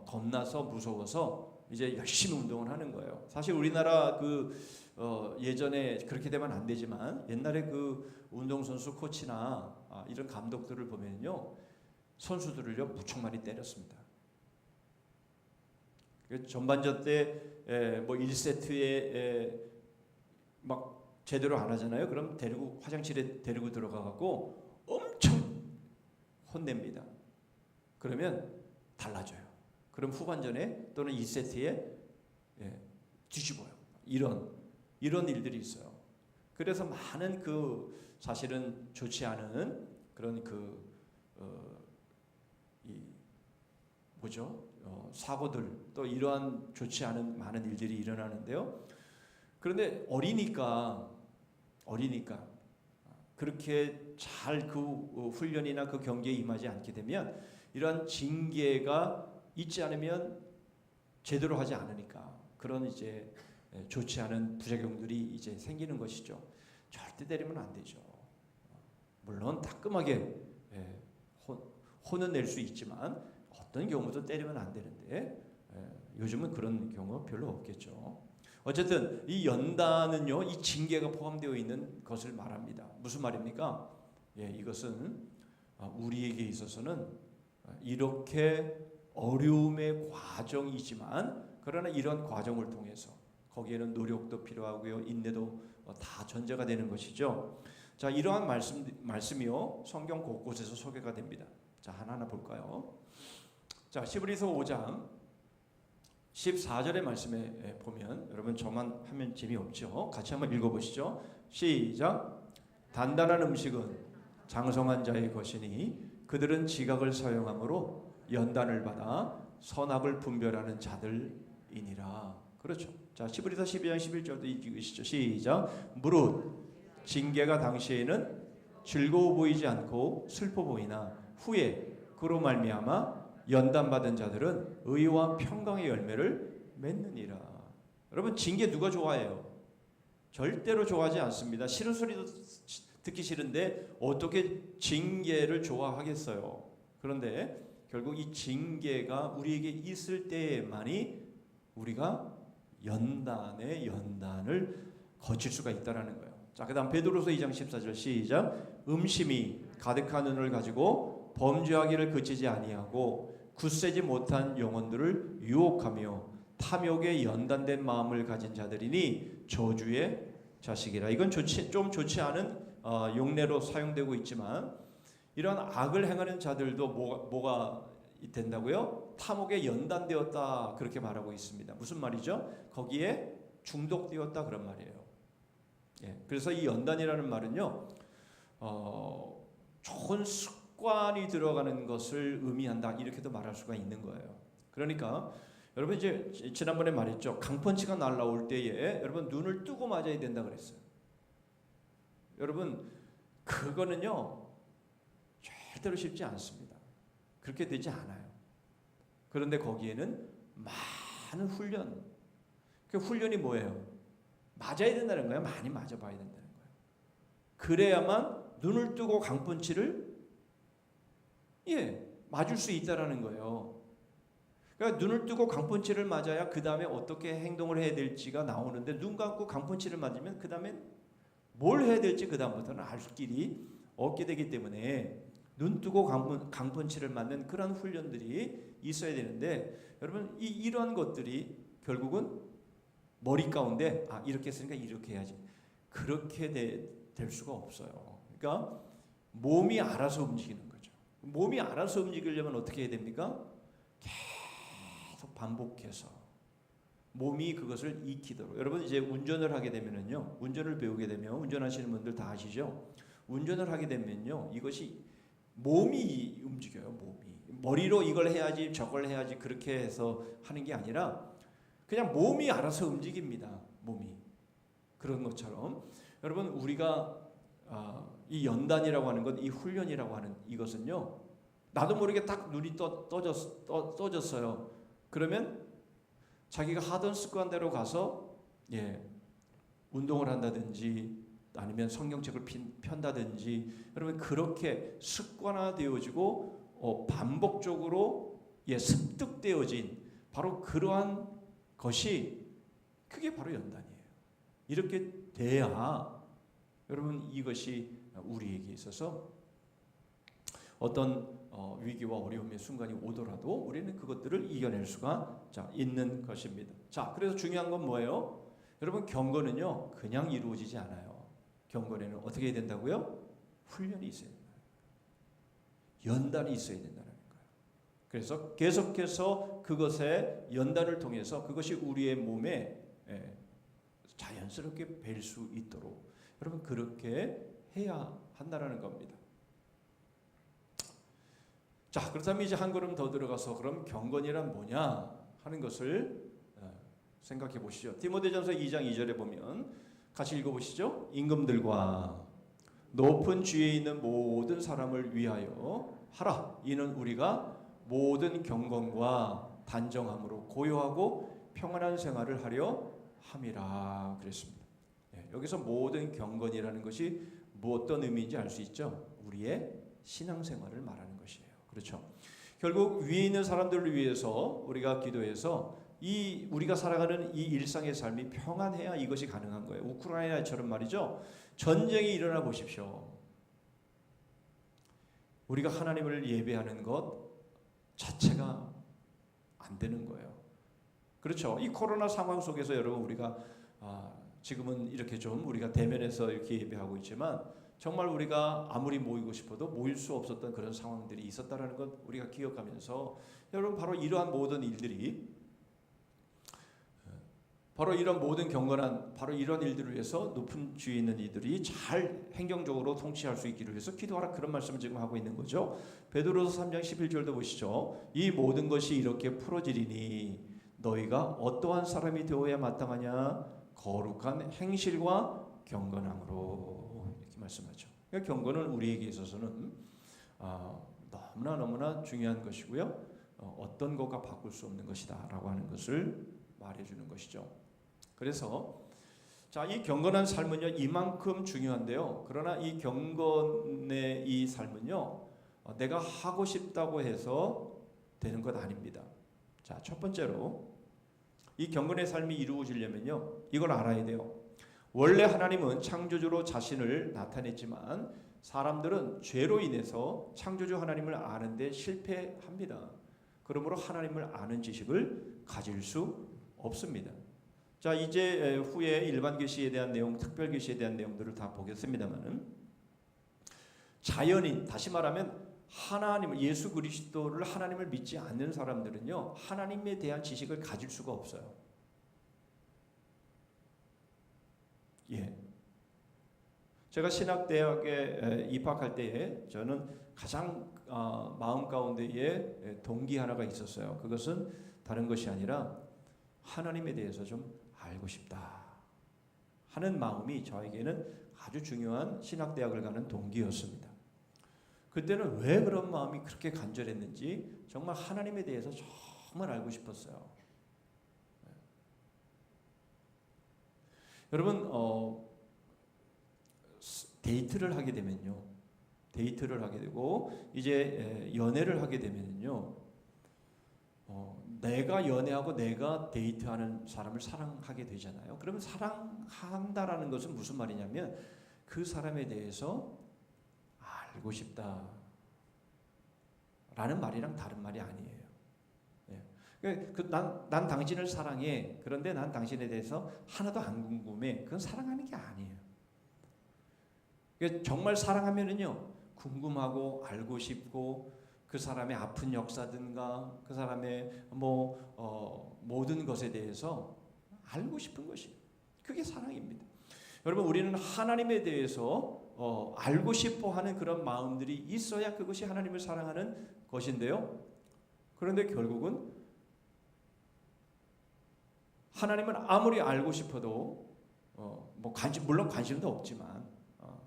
Speaker 3: 겁나서 무서워서 이제 열심히 운동을 하는 거예요. 사실 우리나라 예전에 그렇게 되면 안 되지만 옛날에 그 운동선수 코치나 이런 감독들을 보면요 선수들을요 무척 많이 때렸습니다. 전반전 때 1세트에 막 제대로 안 하잖아요. 그럼 화장실에 데리고 들어가갖고 엄청 혼냅니다. 그러면 달라져요. 그럼 후반전에 또는 2세트에 뒤집어요. 이런 일들이 있어요. 그래서 많은 사실은 좋지 않은 그런 이 뭐죠? 사고들 또 이러한 좋지 않은 많은 일들이 일어나는데요. 그런데 어리니까 그렇게 잘 그 훈련이나 그 경기에 임하지 않게 되면 이러한 징계가 있지 않으면 제대로 하지 않으니까 그런 이제 좋지 않은 부작용들이 이제 생기는 것이죠. 절대 때리면 안 되죠. 물론 따끔하게 혼은 낼 수 있지만 어떤 경우도 때리면 안 되는데 요즘은 그런 경우 별로 없겠죠. 어쨌든 이 연단은요, 이 징계가 포함되어 있는 것을 말합니다. 무슨 말입니까? 이것은 우리에게 있어서는 이렇게 어려움의 과정이지만 그러나 이런 과정을 통해서 거기에는 노력도 필요하고요, 인내도 다 전제가 되는 것이죠. 자, 이러한 말씀이요 성경 곳곳에서 소개가 됩니다. 자, 하나하나 볼까요? 자, 히브리서 5장 14절의 말씀에 보면 여러분 저만 하면 재미없죠. 같이 한번 읽어보시죠. 시작. 단단한 음식은 장성한 자의 것이니 그들은 지각을 사용함으로 연단을 받아 선악을 분별하는 자들이니라. 그렇죠. 자, 히브리서 12장 11절도 읽으시죠. 시작. 무릇 징계가 당시에는 즐거워 보이지 않고 슬퍼 보이나 후에 그로 말미암아 연단받은 자들은 의와 평강의 열매를 맺느니라. 여러분 징계 누가 좋아해요? 절대로 좋아하지 않습니다. 싫은 소리도 듣기 싫은데 어떻게 징계를 좋아하겠어요? 그런데 결국 이 징계가 우리에게 있을 때만이 우리가 연단을 거칠 수가 있다라는 거예요. 자, 그다음 베드로서 2장 14절 시작. 음심이 가득한 눈을 가지고 범죄하기를 그치지 아니하고 굳세지 못한 영혼들을 유혹하며 탐욕에 연단된 마음을 가진 자들이니 저주의 자식이라. 이건 좀 좋지 않은 용례로 사용되고 있지만 이런 악을 행하는 자들도 뭐가 된다고요? 탐욕에 연단되었다 그렇게 말하고 있습니다. 무슨 말이죠? 거기에 중독되었다 그런 말이에요. 그래서 이 연단이라는 말은요, 좋은 습관이 들어가는 것을 의미한다 이렇게도 말할 수가 있는 거예요. 그러니까 여러분 이제 지난번에 말했죠. 강펀치가 날라올 때에 여러분 눈을 뜨고 맞아야 된다 그랬어요. 여러분 그거는요 절대로 쉽지 않습니다. 그렇게 되지 않아요. 그런데 거기에는 많은 훈련. 그 훈련이 뭐예요? 맞아야 된다는 거예요. 많이 맞아봐야 된다는 거예요. 그래야만 눈을 뜨고 강펀치를 맞을 수 있다라는 거예요. 그러니까 눈을 뜨고 강펀치를 맞아야 그 다음에 어떻게 행동을 해야 될지가 나오는데 눈 감고 강펀치를 맞으면 그 다음에 뭘 해야 될지 그 다음부터는 알 길이 없게 되기 때문에 눈 뜨고 강펀치를 맞는 그런 훈련들이 있어야 되는데 여러분 이러한 것들이 결국은 머리 가운데 이렇게 했으니까 이렇게 해야지 그렇게 될 수가 없어요. 그러니까 몸이 알아서 움직이는 거죠. 몸이 알아서 움직이려면 어떻게 해야 됩니까? 계속 반복해서 몸이 그것을 익히도록. 여러분 이제 운전을 하게 되면은요, 운전을 배우게 되면 운전하시는 분들 다 아시죠? 운전을 하게 되면요, 이것이 몸이 움직여요. 몸이 머리로 이걸 해야지 저걸 해야지 그렇게 해서 하는 게 아니라 그냥 몸이 알아서 움직입니다. 몸이 그런 것처럼 여러분 우리가 이 연단이라고 하는 것, 이 훈련이라고 하는 이것은요, 나도 모르게 딱 눈이 떠졌어요. 그러면 자기가 하던 습관대로 가서 운동을 한다든지 아니면 성경책을 편다든지 여러분 그렇게 습관화되어지고 반복적으로 습득되어진 바로 그러한 것이 그게 바로 연단이에요. 이렇게 돼야 여러분 이것이 우리에게 있어서 어떤 위기와 어려움의 순간이 오더라도 우리는 그것들을 이겨낼 수가 있는 것입니다. 자, 그래서 중요한 건 뭐예요? 여러분 경건은요 그냥 이루어지지 않아요. 경건에는 어떻게 해야 된다고요? 훈련이 있어야 된다. 연단이 있어야 된다는 거예요. 그래서 계속해서 그것의 연단을 통해서 그것이 우리의 몸에 자연스럽게 뵐 수 있도록 여러분 그렇게 해야 한다는 겁니다. 자, 그렇다면 이제 한 걸음 더 들어가서 그럼 경건이란 뭐냐 하는 것을 생각해 보시죠. 디모데전서 2장 2절에 보면 같이 읽어보시죠. 임금들과 높은 지위에 있는 모든 사람을 위하여 하라. 이는 우리가 모든 경건과 단정함으로 고요하고 평안한 생활을 하려 함이라 그랬습니다. 여기서 모든 경건이라는 것이 어떤 의미인지 알 수 있죠. 우리의 신앙생활을 말하는 것이에요. 그렇죠. 결국 위에 있는 사람들을 위해서 우리가 기도해서 우리가 살아가는 이 일상의 삶이 평안해야 이것이 가능한 거예요. 우크라이나처럼 말이죠. 전쟁이 일어나 보십시오. 우리가 하나님을 예배하는 것 자체가 안 되는 거예요. 그렇죠. 이 코로나 상황 속에서 여러분 우리가 지금은 이렇게 좀 우리가 대면에서 이렇게 예배하고 있지만 정말 우리가 아무리 모이고 싶어도 모일 수 없었던 그런 상황들이 있었다라는 것 우리가 기억하면서 여러분 바로 이러한 모든 일들이 바로 이런 모든 경건한 바로 이런 일들을 위해서 높은 지위에 있는 이들이 잘 행정적으로 통치할 수 있기를 위해서 기도하라 그런 말씀을 지금 하고 있는 거죠. 베드로서 3장 11절도 보시죠. 이 모든 것이 이렇게 풀어지리니 너희가 어떠한 사람이 되어야 마땅하냐 거룩한 행실과 경건함으로 이렇게 말씀하죠. 그러니까 경건은 우리에게 있어서는 너무나 중요한 것이고요. 어떤 것과 바꿀 수 없는 것이다라고 하는 것을 말해주는 것이죠. 그래서 이 경건한 삶은요 이만큼 중요한데요. 그러나 이 경건의 이 삶은요 내가 하고 싶다고 해서 되는 것 아닙니다. 자, 첫 번째로 이 경건의 삶이 이루어지려면요 이걸 알아야 돼요. 원래 하나님은 창조주로 자신을 나타냈지만 사람들은 죄로 인해서 창조주 하나님을 아는데 실패합니다. 그러므로 하나님을 아는 지식을 가질 수 없습니다. 자, 이제 후에 일반 계시에 대한 내용, 특별 계시에 대한 내용들을 다 보겠습니다만은 자연인, 다시 말하면 하나님을 예수 그리스도를 하나님을 믿지 않는 사람들은요 하나님에 대한 지식을 가질 수가 없어요. 예. 제가 신학대학에 입학할 때에 저는 가장 마음 가운데에 동기 하나가 있었어요. 그것은 다른 것이 아니라 하나님에 대해서 좀 알고 싶다 하는 마음이 저에게는 아주 중요한 신학대학을 가는 동기였습니다. 그때는 왜 그런 마음이 그렇게 간절했는지 정말 하나님에 대해서 정말 알고 싶었어요. 여러분 데이트를 하게 되고 이제 연애를 하게 되면요 내가 연애하고 내가 데이트하는 사람을 사랑하게 되잖아요. 그러면 사랑한다라는 것은 무슨 말이냐면 그 사람에 대해서 알고 싶다 라는 말이랑 다른 말이 아니에요. 난 당신을 사랑해. 그런데 난 당신에 대해서 하나도 안 궁금해. 그건 사랑하는 게 아니에요. 정말 사랑하면은요 궁금하고 알고 싶고 그 사람의 아픈 역사든가 그 사람의 모든 것에 대해서 알고 싶은 것이 그게 사랑입니다. 여러분 우리는 하나님에 대해서 알고 싶어하는 그런 마음들이 있어야 그것이 하나님을 사랑하는 것인데요. 그런데 결국은 하나님은 아무리 알고 싶어도 물론 관심도 없지만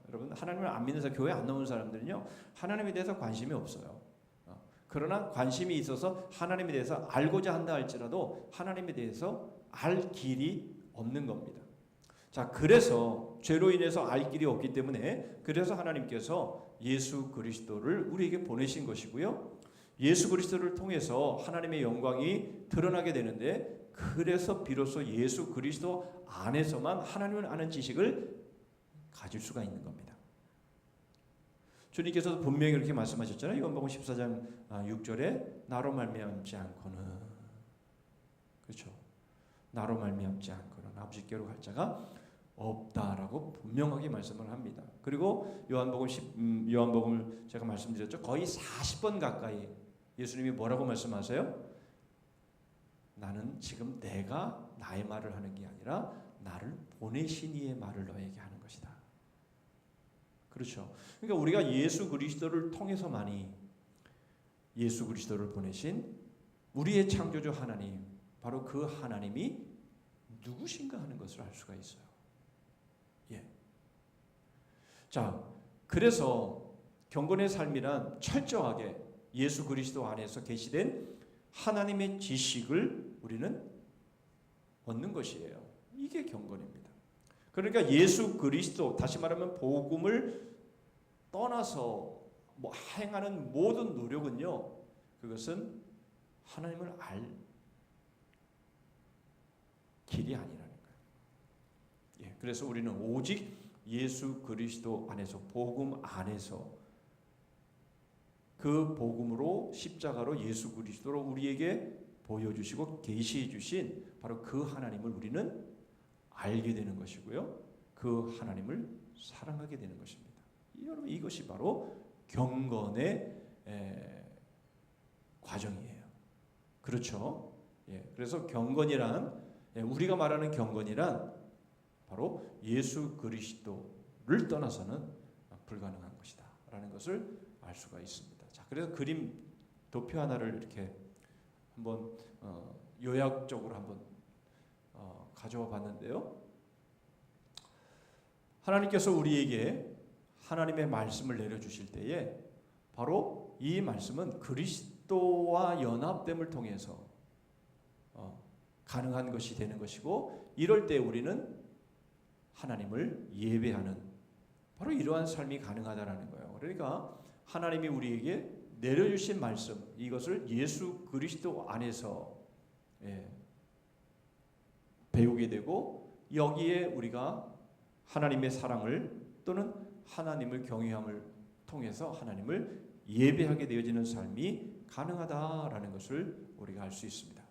Speaker 3: 여러분 하나님을 안 믿는 사람, 교회 안 나오는 사람들은요 하나님에 대해서 관심이 없어요. 그러나 관심이 있어서 하나님에 대해서 알고자 한다 할지라도 하나님에 대해서 알 길이 없는 겁니다. 자, 그래서 죄로 인해서 알 길이 없기 때문에 그래서 하나님께서 예수 그리스도를 우리에게 보내신 것이고요. 예수 그리스도를 통해서 하나님의 영광이 드러나게 되는데 그래서 비로소 예수 그리스도 안에서만 하나님을 아는 지식을 가질 수가 있는 겁니다. 주님께서도 분명히 이렇게 말씀하셨잖아요. 요한복음 14장 6절에 나로 말미암지 않고는 그렇죠. 나로 말미암지 않고는 아버지께로 갈 자가 없다라고 분명하게 말씀을 합니다. 그리고 요한복음을 제가 말씀드렸죠. 거의 40번 가까이 예수님이 뭐라고 말씀하세요? 나는 지금 내가 나의 말을 하는 게 아니라 나를 보내신 이의 말을 너에게 하는 것이다. 그렇죠. 그러니까 우리가 예수 그리스도를 통해서만이 예수 그리스도를 보내신 우리의 창조주 하나님, 바로 그 하나님이 누구신가 하는 것을 알 수가 있어요. 예. 자, 그래서 경건의 삶이란 철저하게 예수 그리스도 안에서 계시된 하나님의 지식을 우리는 얻는 것이에요. 이게 경건입니다. 그러니까 예수 그리스도, 다시 말하면 복음을 떠나서 뭐 행하는 모든 노력은요, 그것은 하나님을 알 길이 아니라는 거예요. 예, 그래서 우리는 오직 예수 그리스도 안에서, 복음 안에서, 그 복음으로 십자가로 예수 그리스도로 우리에게 보여주시고 계시해 주신 바로 그 하나님을 우리는 알게 되는 것이고요, 그 하나님을 사랑하게 되는 것입니다. 여러분, 이것이 바로 경건의 과정이에요. 그렇죠? 예, 그래서 경건이란, 우리가 말하는 경건이란 바로 예수 그리스도를 떠나서는 불가능한 것이다 라는 것을 알 수가 있습니다. 자, 그래서 그림 도표 하나를 이렇게 한번 요약적으로 한번 가져와 봤는데요. 하나님께서 우리에게 하나님의 말씀을 내려주실 때에 바로 이 말씀은 그리스도와 연합됨을 통해서 가능한 것이 되는 것이고, 이럴 때 우리는 하나님을 예배하는 바로 이러한 삶이 가능하다라는 거예요. 그러니까 하나님이 우리에게 내려주신 말씀, 이것을 예수 그리스도 안에서 배우게 되고, 여기에 우리가 하나님의 사랑을 또는 하나님을 경외함을 통해서 하나님을 예배하게 되어지는 삶이 가능하다라는 것을 우리가 알 수 있습니다.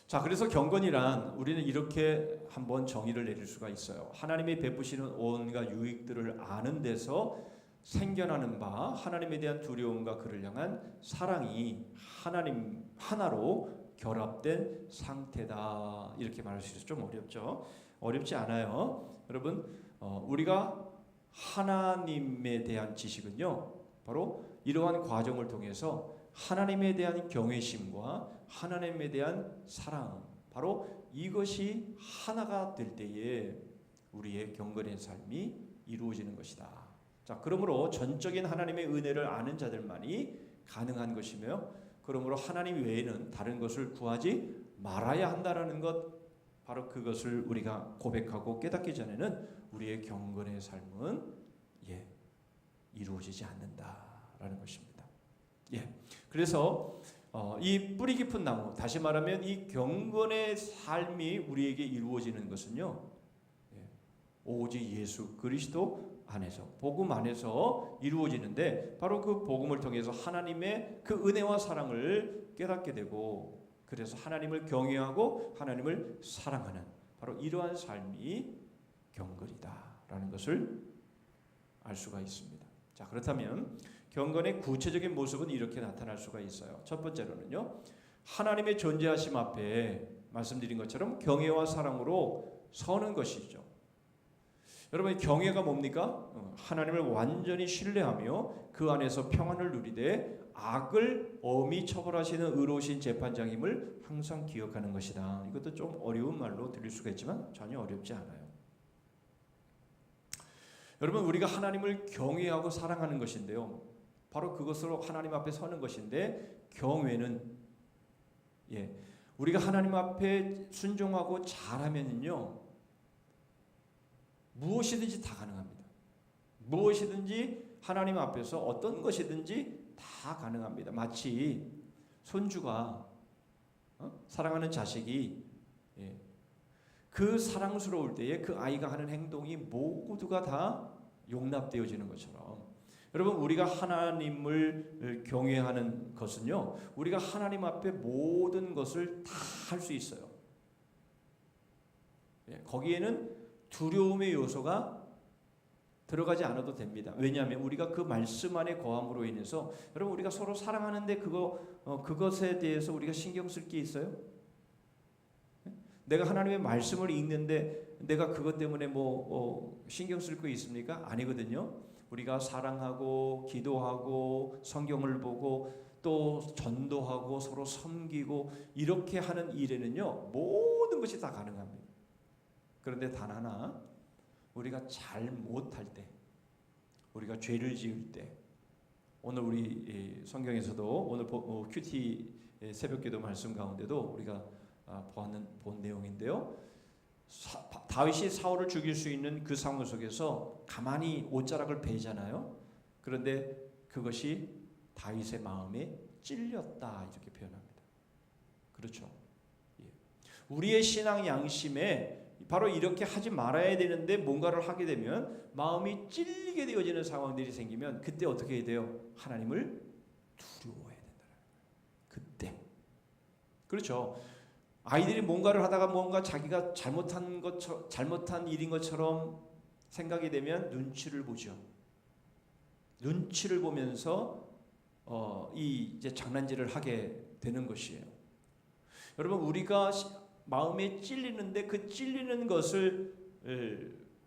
Speaker 3: 자, 그래서 경건이란 우리는 이렇게 한번 정의를 내릴 수가 있어요. 하나님이 베푸시는 온갖 유익들을 아는 데서 생겨나는 바 하나님에 대한 두려움과 그를 향한 사랑이 하나님 하나로 결합된 상태다, 이렇게 말할 수 있어요. 좀 어렵죠? 어렵지 않아요. 여러분, 우리가 하나님에 대한 지식은요, 바로 이러한 과정을 통해서 하나님에 대한 경외심과 하나님에 대한 사랑, 바로 이것이 하나가 될 때에 우리의 경건의 삶이 이루어지는 것이다. 자, 그러므로 전적인 하나님의 은혜를 아는 자들만이 가능한 것이며, 그러므로 하나님 외에는 다른 것을 구하지 말아야 한다라는 것, 바로 그것을 우리가 고백하고 깨닫기 전에는 우리의 경건의 삶은 이루어지지 않는다라는 것입니다. 그래서 이 뿌리 깊은 나무, 다시 말하면 이 경건의 삶이 우리에게 이루어지는 것은요, 오직 예수 그리스도 안에서, 복음 안에서 이루어지는데, 바로 그 복음을 통해서 하나님의 그 은혜와 사랑을 깨닫게 되고, 그래서 하나님을 경외하고 하나님을 사랑하는 바로 이러한 삶이 경건이다라는 것을 알 수가 있습니다. 자, 그렇다면 경건의 구체적인 모습은 이렇게 나타날 수가 있어요. 첫 번째로는요, 하나님의 존재하심 앞에 말씀드린 것처럼 경외와 사랑으로 서는 것이죠. 여러분, 경외가 뭡니까? 하나님을 완전히 신뢰하며 그 안에서 평안을 누리되 악을 엄히 처벌하시는 의로우신 재판장임을 항상 기억하는 것이다. 이것도 좀 어려운 말로 들릴 수가 있지만 전혀 어렵지 않아요. 여러분, 우리가 하나님을 경외하고 사랑하는 것인데요, 바로 그것으로 하나님 앞에 서는 것인데, 경외는 우리가 하나님 앞에 순종하고 잘하면요, 무엇이든지 다 가능합니다. 무엇이든지 하나님 앞에서 어떤 것이든지 다 가능합니다. 마치 손주가 사랑하는 자식이 그 사랑스러울 때에 그 아이가 하는 행동이 모두가 다 용납되어지는 것처럼, 여러분, 우리가 하나님을 경외하는 것은요, 우리가 하나님 앞에 모든 것을 다 할 수 있어요. 거기에는 두려움의 요소가 들어가지 않아도 됩니다. 왜냐하면 우리가 그 말씀 안에 거함으로 인해서, 여러분, 우리가 서로 사랑하는데 그것에 대해서 우리가 신경 쓸 게 있어요? 내가 하나님의 말씀을 읽는데 내가 그것 때문에 신경 쓸 거 있습니까? 아니거든요. 우리가 사랑하고 기도하고 성경을 보고 또 전도하고 서로 섬기고 이렇게 하는 일에는요, 모든 것이 다 가능합니다. 그런데 단 하나, 우리가 잘 못할 때, 우리가 죄를 지을 때, 오늘 우리 성경에서도 오늘 큐티 새벽기도 말씀 가운데도 우리가 본 내용인데요. 다윗이 사울을 죽일 수 있는 그 상황 속에서 가만히 옷자락을 베잖아요. 그런데 그것이 다윗의 마음에 찔렸다 이렇게 표현합니다. 그렇죠. 예. 우리의 신앙 양심에 바로 이렇게 하지 말아야 되는데 뭔가를 하게 되면 마음이 찔리게 되어지는 상황들이 생기면 그때 어떻게 해야 돼요? 하나님을 두려워해야 된다는 거예요. 그때. 그렇죠. 아이들이 뭔가를 하다가 뭔가 자기가 잘못한 일인 것처럼 생각이 되면 눈치를 보죠. 눈치를 보면서 이제 장난질을 하게 되는 것이에요. 여러분, 우리가 마음에 찔리는데 그 찔리는 것을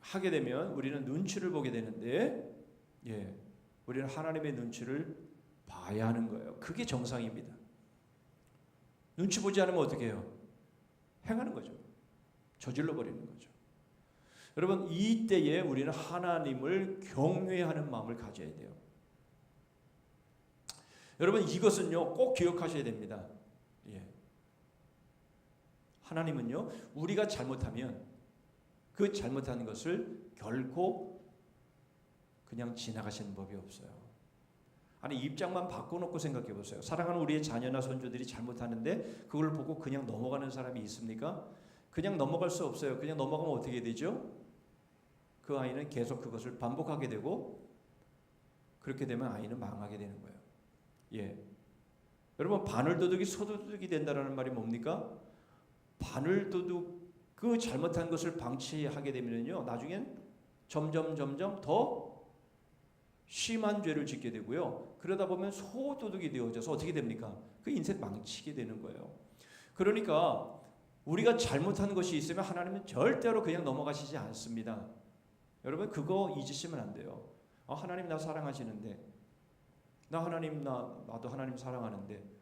Speaker 3: 하게 되면 우리는 눈치를 보게 되는데, 우리는 하나님의 눈치를 봐야 하는 거예요. 그게 정상입니다. 눈치 보지 않으면 어떻게 해요? 행하는 거죠. 저질러 버리는 거죠. 여러분, 이때에 우리는 하나님을 경외하는 마음을 가져야 돼요. 여러분, 이것은요 꼭 기억하셔야 됩니다. 하나님은요 우리가 잘못하면 그 잘못한 것을 결코 그냥 지나가시는 법이 없어요. 아니, 입장만 바꿔놓고 생각해 보세요. 사랑하는 우리의 자녀나 손주들이 잘못하는데 그걸 보고 그냥 넘어가는 사람이 있습니까? 그냥 넘어갈 수 없어요. 그냥 넘어가면 어떻게 되죠? 그 아이는 계속 그것을 반복하게 되고, 그렇게 되면 아이는 망하게 되는 거예요. 여러분, 바늘도둑이 소도둑이 된다라는 말이 뭡니까? 바늘도둑, 그 잘못한 것을 방치하게 되면요 나중엔 점점 더 심한 죄를 짓게 되고요. 그러다 보면 소도둑이 되어져서 어떻게 됩니까? 그 인생 망치게 되는 거예요. 그러니까 우리가 잘못한 것이 있으면 하나님은 절대로 그냥 넘어가시지 않습니다. 여러분, 그거 잊으시면 안 돼요. 하나님 나 사랑하시는데, 나도 하나님 사랑하는데,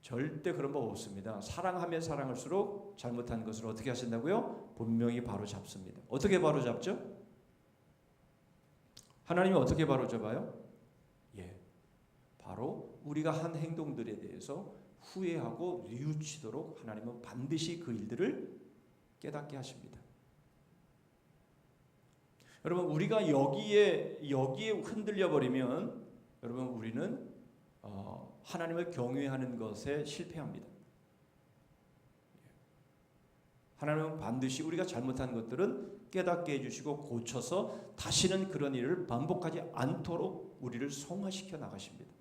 Speaker 3: 절대 그런 법 없습니다. 사랑하면 사랑할수록 잘못한 것을 어떻게 하신다고요? 분명히 바로 잡습니다. 어떻게 바로 잡죠? 하나님이 어떻게 바로 잡아요? 바로 우리가 한 행동들에 대해서 후회하고 뉘우치도록 하나님은 반드시 그 일들을 깨닫게 하십니다. 여러분, 우리가 여기에 흔들려 버리면 여러분 우리는 하나님을 경외하는 것에 실패합니다. 하나님은 반드시 우리가 잘못한 것들은 깨닫게 해주시고 고쳐서 다시는 그런 일을 반복하지 않도록 우리를 성화시켜 나가십니다.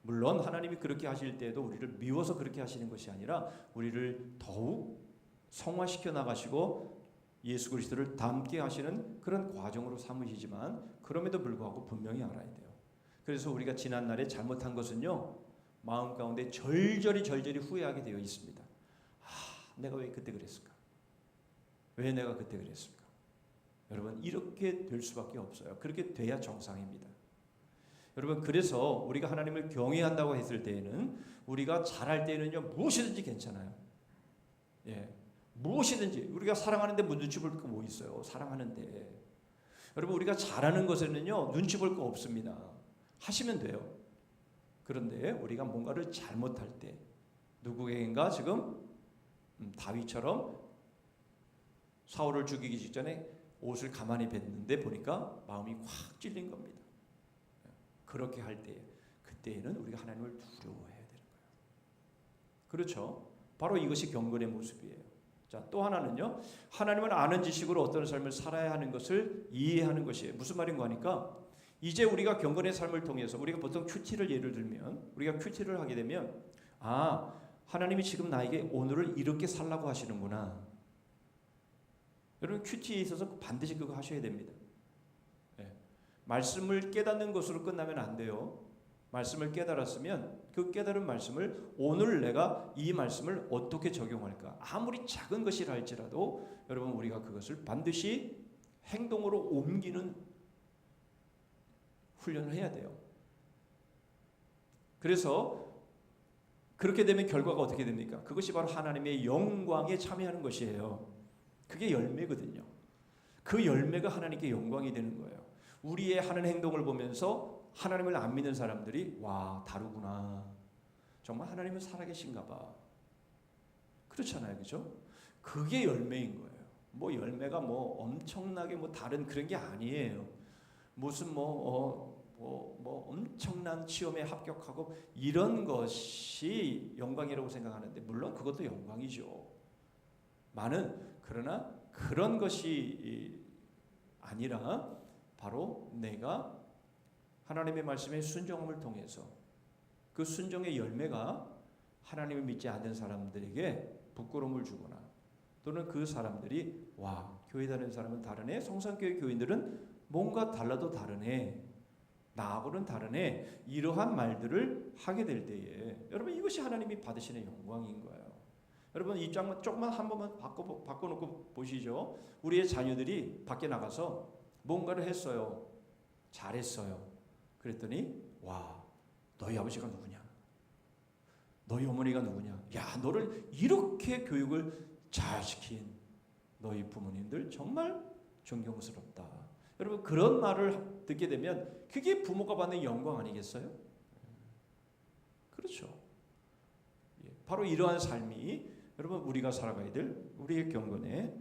Speaker 3: 물론 하나님이 그렇게 하실 때에도 우리를 미워서 그렇게 하시는 것이 아니라 우리를 더욱 성화시켜 나가시고 예수 그리스도를 닮게 하시는 그런 과정으로 삼으시지만, 그럼에도 불구하고 분명히 알아야 돼요. 그래서 우리가 지난날에 잘못한 것은요 마음 가운데 절절히 후회하게 되어 있습니다. 내가 왜 그때 그랬을까? 왜 내가 그때 그랬을까? 여러분, 이렇게 될 수밖에 없어요. 그렇게 돼야 정상입니다. 여러분, 그래서 우리가 하나님을 경외한다고 했을 때에는, 우리가 잘할 때는요 무엇이든지 괜찮아요. 무엇이든지 우리가 사랑하는데 눈치 볼 거 뭐 있어요? 사랑하는데. 여러분, 우리가 잘하는 것에는요 눈치 볼 거 없습니다. 하시면 돼요. 그런데 우리가 뭔가를 잘못할 때, 누구에겐가 지금 다윗처럼 사울을 죽이기 직전에 옷을 가만히 뱉는데 보니까 마음이 확 찔린 겁니다. 그렇게 할 때, 그때에는 우리가 하나님을 두려워해야 되는 거예요. 그렇죠? 바로 이것이 경건의 모습이에요. 자, 또 하나는요, 하나님을 아는 지식으로 어떤 삶을 살아야 하는 것을 이해하는 것이에요. 무슨 말인가 하니까, 이제 우리가 경건의 삶을 통해서, 우리가 보통 큐티를 예를 들면, 우리가 큐티를 하게 되면, 하나님이 지금 나에게 오늘을 이렇게 살라고 하시는구나. 여러분, 큐티에 있어서 반드시 그거 하셔야 됩니다. 말씀을 깨닫는 것으로 끝나면 안 돼요. 말씀을 깨달았으면 그 깨달은 말씀을 오늘 내가 이 말씀을 어떻게 적용할까? 아무리 작은 것이라 할지라도 여러분 우리가 그것을 반드시 행동으로 옮기는 훈련을 해야 돼요. 그래서 그렇게 되면 결과가 어떻게 됩니까? 그것이 바로 하나님의 영광에 참여하는 것이에요. 그게 열매거든요. 그 열매가 하나님께 영광이 되는 거예요. 우리의 하는 행동을 보면서 하나님을 안 믿는 사람들이 와 다르구나. 정말 하나님은 살아계신가 봐. 그렇잖아요. 그죠? 그게 열매인 거예요. 뭐 열매가 뭐 엄청나게 뭐 다른 그런 게 아니에요. 무슨 엄청난 시험에 합격하고 이런 것이 영광이라고 생각하는데 물론 그것도 영광이죠. 그러나 그런 것이 아니라 바로 내가 하나님의 말씀에 순종함을 통해서 그 순종의 열매가 하나님을 믿지 않는 사람들에게 부끄러움을 주거나 또는 그 사람들이 와 교회 다니는 사람은 다르네, 성산교회 교인들은 뭔가 달라도 다르네, 나하고는 다르네, 이러한 말들을 하게 될 때에 여러분 이것이 하나님이 받으시는 영광인 거예요. 여러분 이 장면 조금만 한 번만 바꿔놓고 보시죠. 우리의 자녀들이 밖에 나가서 뭔가를 했어요. 잘했어요. 그랬더니 와 너희 아버지가 누구냐? 너희 어머니가 누구냐? 야 너를 이렇게 교육을 잘 시킨 너희 부모님들 정말 존경스럽다. 여러분 그런 말을 듣게 되면 그게 부모가 받는 영광 아니겠어요? 그렇죠. 바로 이러한 삶이 여러분 우리가 살아가야 될 우리의 경건의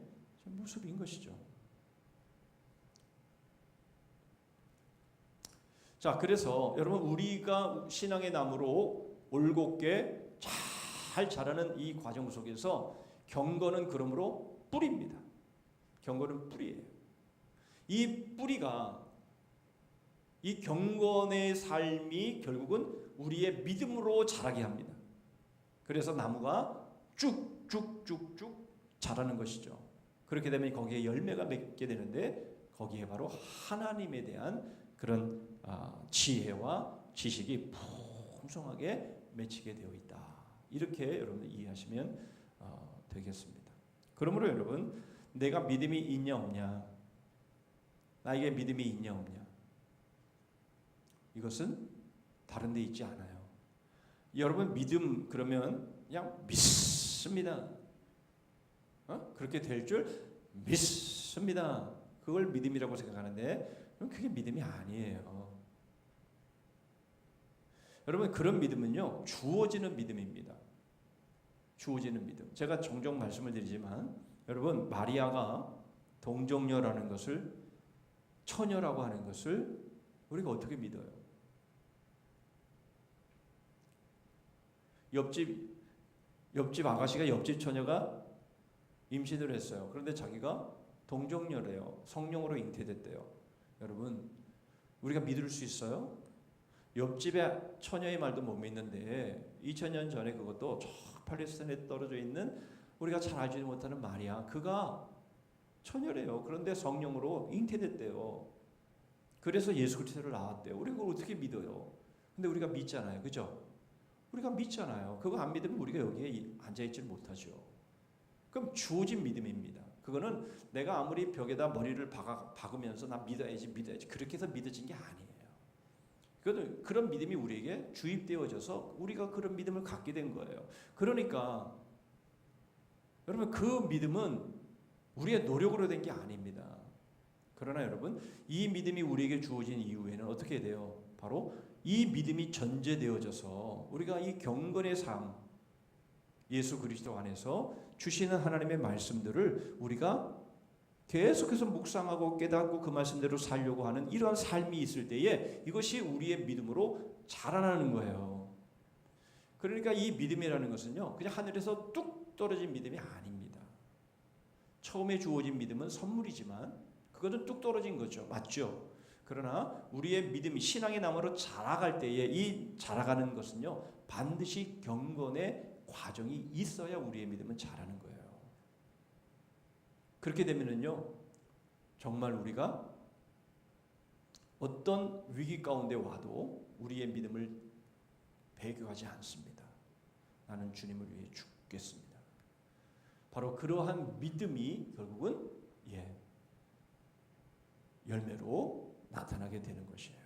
Speaker 3: 모습인 것이죠. 자, 그래서 여러분 우리가 신앙의 나무로 올곧게 잘 자라는 이 과정 속에서 경건은 그러므로 뿌리입니다. 경건은 뿌리예요. 이 뿌리가 이 경건의 삶이 결국은 우리의 믿음으로 자라게 합니다. 그래서 나무가 쭉쭉쭉쭉 자라는 것이죠. 그렇게 되면 거기에 열매가 맺게 되는데 거기에 바로 하나님에 대한 그런 지혜와 지식이 풍성하게 맺히게 되어 있다. 이렇게 여러분 이해하시면 되겠습니다. 그러므로 여러분 내가 믿음이 있냐 없냐, 나에게 믿음이 있냐 없냐, 이것은 다른 데 있지 않아요. 여러분 믿음 그러면 그냥 믿습니다. 그렇게 될 줄 믿습니다. 그걸 믿음이라고 생각하는데 그게 믿음이 아니에요. 여러분 그런 믿음은요 주어지는 믿음입니다. 주어지는 믿음. 제가 종종 말씀을 드리지만 여러분 마리아가 동정녀라는 것을, 처녀라고 하는 것을 우리가 어떻게 믿어요? 옆집 아가씨가 옆집 처녀가 임신을 했어요. 그런데 자기가 동정녀래요. 성령으로 잉태됐대요. 여러분 우리가 믿을 수 있어요? 옆집의 처녀의 말도 못 믿는데 2000년 전에 그것도 저 팔레스타인에 떨어져 있는 우리가 잘 알지 못하는 마리아, 그가 처녀래요. 그런데 성령으로 잉태됐대요. 그래서 예수 그리스도를 낳았대요. 우리가 그걸 어떻게 믿어요? 근데 우리가 믿잖아요. 그죠? 우리가 믿잖아요. 그거 안 믿으면 우리가 여기에 앉아있지 못하죠. 그럼 주어진 믿음입니다. 그거는 내가 아무리 벽에다 머리를 박으면서 나 믿어야지 그렇게 해서 믿어진 게 아니에요. 그런 믿음이 우리에게 주입되어져서 우리가 그런 믿음을 갖게 된 거예요. 그러니까 여러분 그 믿음은 우리의 노력으로 된 게 아닙니다. 그러나 여러분 이 믿음이 우리에게 주어진 이후에는 어떻게 돼요? 바로 이 믿음이 전제되어져서 우리가 이 경건의 삶, 예수 그리스도 안에서 주시는 하나님의 말씀들을 우리가 계속해서 묵상하고 깨닫고 그 말씀대로 살려고 하는 이러한 삶이 있을 때에 이것이 우리의 믿음으로 자라나는 거예요. 그러니까 이 믿음이라는 것은요 그냥 하늘에서 뚝 떨어진 믿음이 아닙니다. 처음에 주어진 믿음은 선물이지만 그것은 뚝 떨어진 거죠. 맞죠? 그러나 우리의 믿음이 신앙의 나무로 자라갈 때에 이 자라가는 것은요 반드시 경건의 과정이 있어야 우리의 믿음은 자라는 거예요. 그렇게 되면은요 정말 우리가 어떤 위기 가운데 와도 우리의 믿음을 배교하지 않습니다. 나는 주님을 위해 죽겠습니다. 바로 그러한 믿음이 결국은 열매로 나타나게 되는 것이에요.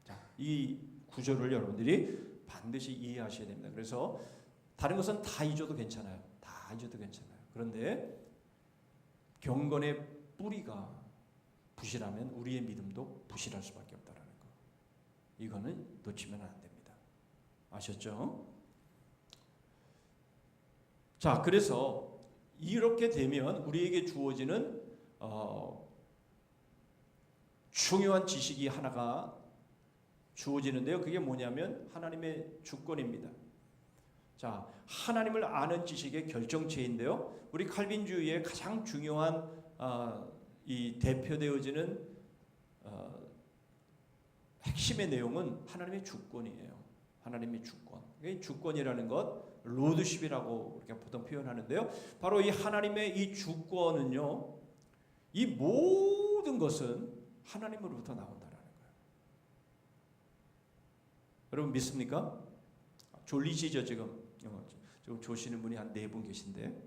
Speaker 3: 자, 이 구절을 여러분들이 반드시 이해하셔야 됩니다. 그래서 다른 것은 다 잊어도 괜찮아요. 다 잊어도 괜찮아요. 그런데 경건의 뿌리가 부실하면 우리의 믿음도 부실할 수밖에 없다라는 거. 이거는 놓치면 안 됩니다. 아셨죠? 자, 그래서 이렇게 되면 우리에게 주어지는 중요한 지식이 하나가 주어지는데요. 그게 뭐냐면 하나님의 주권입니다. 자, 하나님을 아는 지식의 결정체인데요. 우리 칼빈주의의 가장 중요한 이 대표되어지는 핵심의 내용은 하나님의 주권이에요. 하나님의 주권. 이 주권이라는 것, 로드십이라고 우리가 보통 표현하는데요. 바로 이 하나님의 이 주권은요, 이 모든 것은 하나님으로부터 나온다라는 거예요. 여러분 믿습니까? 졸리시죠 지금? 좀 조시는 분이 한 4분 계신데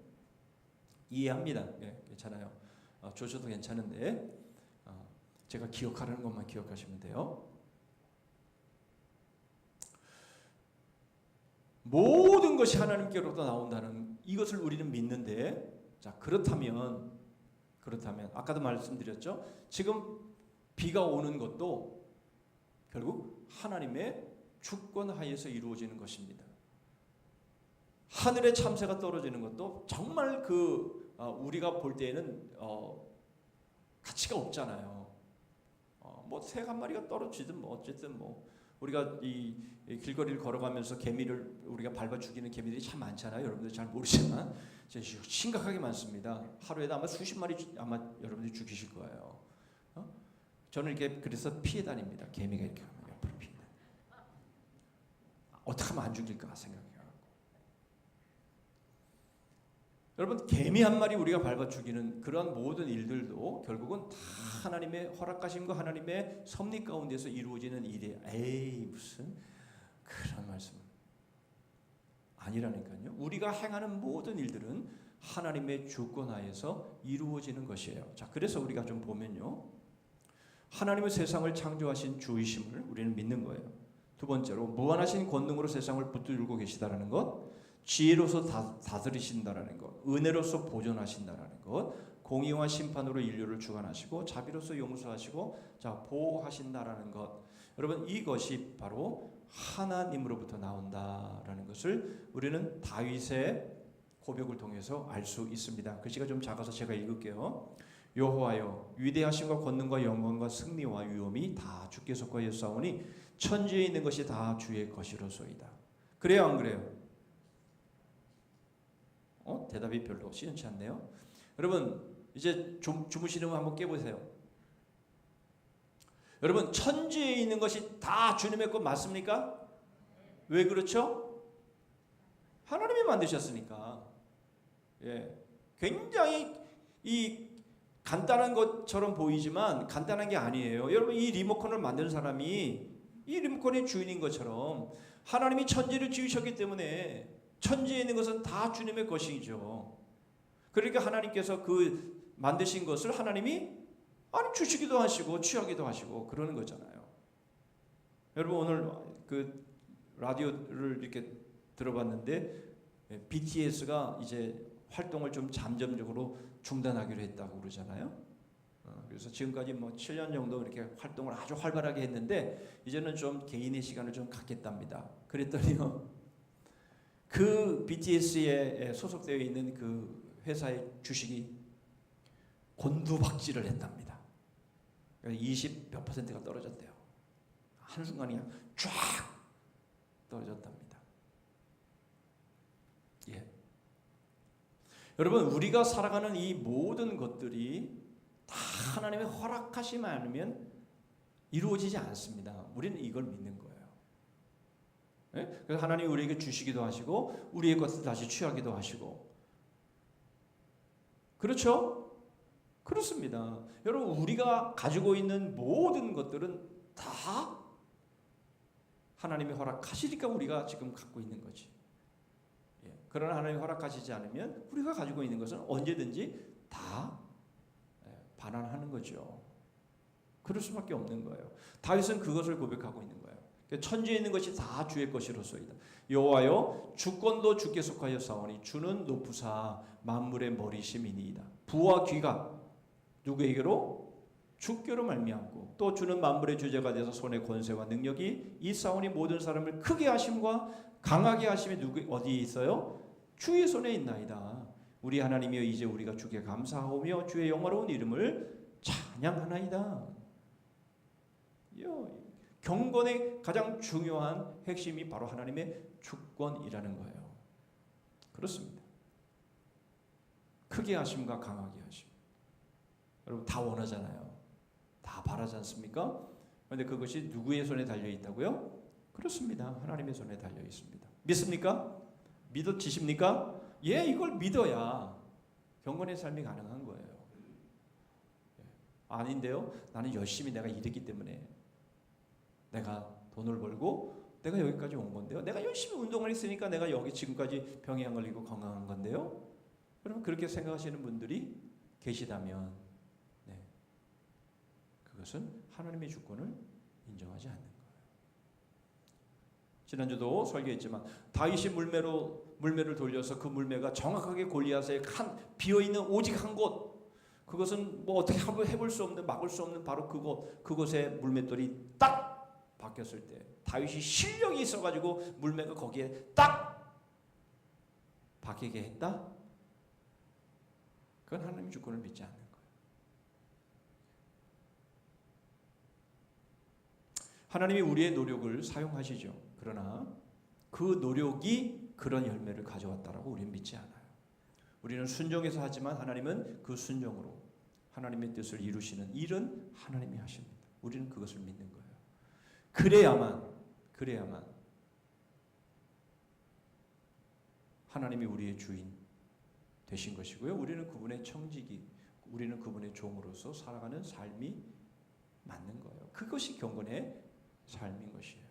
Speaker 3: 이해합니다. 괜찮아요. 조셔도 괜찮은데 제가 기억하라는 것만 기억하시면 돼요. 모든 것이 하나님께로부터 나온다는 이것을 우리는 믿는데, 자 그렇다면 아까도 말씀드렸죠. 지금 비가 오는 것도 결국 하나님의 주권 하에서 이루어지는 것입니다. 하늘의 참새가 떨어지는 것도 정말 우리가 볼 때에는 가치가 없잖아요. 뭐 새 한 마리가 떨어지든 뭐 어쨌든 뭐 우리가 이 길거리를 걸어가면서 개미를 우리가 밟아 죽이는 개미들이 참 많잖아요. 여러분들 잘 모르지만 심각하게 많습니다. 하루에도 아마 수십 마리 아마 여러분들이 죽이실 거예요. 저는 이렇게 그래서 피해 다닙니다. 개미가 이렇게 하면 옆으로 피해. 어떻게 하면 안 죽일까 생각해요. 여러분 개미 한 마리 우리가 밟아 죽이는 그러한 모든 일들도 결국은 다 하나님의 허락하심과 하나님의 섭리 가운데서 이루어지는 일이에요. 에이 무슨 그런 말씀 아니라니까요. 우리가 행하는 모든 일들은 하나님의 주권하에서 이루어지는 것이에요. 자, 그래서 우리가 좀 보면요, 하나님의 세상을 창조하신 주이심을 우리는 믿는 거예요. 두 번째로 무한하신 권능으로 세상을 붙들고 계시다라는 것, 지혜로서 다스리신다라는 것, 은혜로서 보존하신다라는 것, 공의와 심판으로 인류를 주관하시고 자비로서 용서하시고 자 보호하신다라는 것. 여러분 이것이 바로 하나님으로부터 나온다라는 것을 우리는 다윗의 고백을 통해서 알 수 있습니다. 글씨가 좀 작아서 제가 읽을게요. 여호와여 위대하심과 권능과 영광과 승리와 위엄이 다 주께서 거하였사오니 천지에 있는 것이 다 주의 것이로소이다. 그래요 안 그래요? 대답이 별로 시원치 않네요. 여러분 이제 주무시는 분 한번 깨보세요. 여러분 천지에 있는 것이 다 주님의 것 맞습니까? 왜 그렇죠? 하나님이 만드셨으니까. 굉장히 이 간단한 것처럼 보이지만 간단한 게 아니에요. 여러분 이 리모컨을 만든 사람이 이 리모컨의 주인인 것처럼 하나님이 천지를 지으셨기 때문에 천지에 있는 것은 다 주님의 것이죠. 그러니까 하나님께서 그 만드신 것을 하나님이 주시기도 하시고 취하기도 하시고 그러는 거잖아요. 여러분 오늘 그 라디오를 이렇게 들어봤는데 BTS가 이제 활동을 좀 잠정적으로 중단하기로 했다고 그러잖아요. 그래서 지금까지 뭐 7년 정도 이렇게 활동을 아주 활발하게 했는데 이제는 좀 개인의 시간을 좀 갖겠답니다. 그랬더니요, 그 BTS에 소속되어 있는 그 회사의 주식이 곤두박질을 했답니다. 20몇 %가 떨어졌대요. 한순간에 쫙 떨어졌답니다. 여러분 우리가 살아가는 이 모든 것들이 다 하나님의 허락하시지 않으면 이루어지지 않습니다. 우리는 이걸 믿는 거예요. 그래서 하나님이 우리에게 주시기도 하시고 우리의 것을 다시 취하기도 하시고 그렇죠? 그렇습니다. 여러분 우리가 가지고 있는 모든 것들은 다 하나님이 허락하시니까 우리가 지금 갖고 있는 거지. 예. 그러나 하나님이 허락하시지 않으면 우리가 가지고 있는 것은 언제든지 다 반환하는 거죠. 그럴 수밖에 없는 거예요. 다윗은 그것을 고백하고 있는 거예요. 천지에 있는 것이 다 주의 것이로소이다. 여호와여 주권도 주께 속하여 사오니 주는 높으사 만물의 머리심이니이다. 부와 귀가 누구에게로? 주께로 말미암고 또 주는 만물의 주제가 되어서 손의 권세와 능력이 있사오니 모든 사람을 크게 하심과 강하게 하심이 어디에 있어요? 주의 손에 있나이다. 우리 하나님이여 이제 우리가 주께 감사하오며 주의 영화로운 이름을 찬양하나이다. 경건의 가장 중요한 핵심이 바로 하나님의 주권이라는 거예요. 그렇습니다. 크게 하심과 강하게 하심. 여러분 다 원하잖아요. 다 바라지 않습니까? 그런데 그것이 누구의 손에 달려 있다고요? 그렇습니다. 하나님의 손에 달려 있습니다. 믿습니까? 믿어지십니까? 예, 이걸 믿어야 경건의 삶이 가능한 거예요. 아닌데요? 나는 열심히 내가 일했기 때문에 내가 돈을 벌고 내가 여기까지 온 건데요. 내가 열심히 운동을 했으니까 내가 여기 지금까지 병에 안 걸리고 건강한 건데요. 여러분 그렇게 생각하시는 분들이 계시다면 그것은 하나님의 주권을 인정하지 않는 거예요. 지난주도 설교했지만 다윗이 물매를 돌려서 그 물매가 정확하게 골리앗의 비어있는 오직 한 곳, 그것은 뭐 어떻게 해볼 수 없는, 막을 수 없는 바로 그곳에 물맷돌이 딱 박혔을 때 다윗이 실력이 있어가지고 물매가 거기에 딱 박히게 했다? 그건 하나님의 주권을 믿지 않는 거예요. 하나님이 우리의 노력을 사용하시죠. 그러나 그 노력이 그런 열매를 가져왔다라고 우리는 믿지 않아요. 우리는 순종해서 하지만 하나님은 그 순종으로 하나님의 뜻을 이루시는 일은 하나님이 하십니다. 우리는 그것을 믿는 거예요. 그래야만 하나님이 우리의 주인 되신 것이고요. 우리는 그분의 청지기, 우리는 그분의 종으로서 살아가는 삶이 맞는 거예요. 그것이 경건의 삶인 것이에요.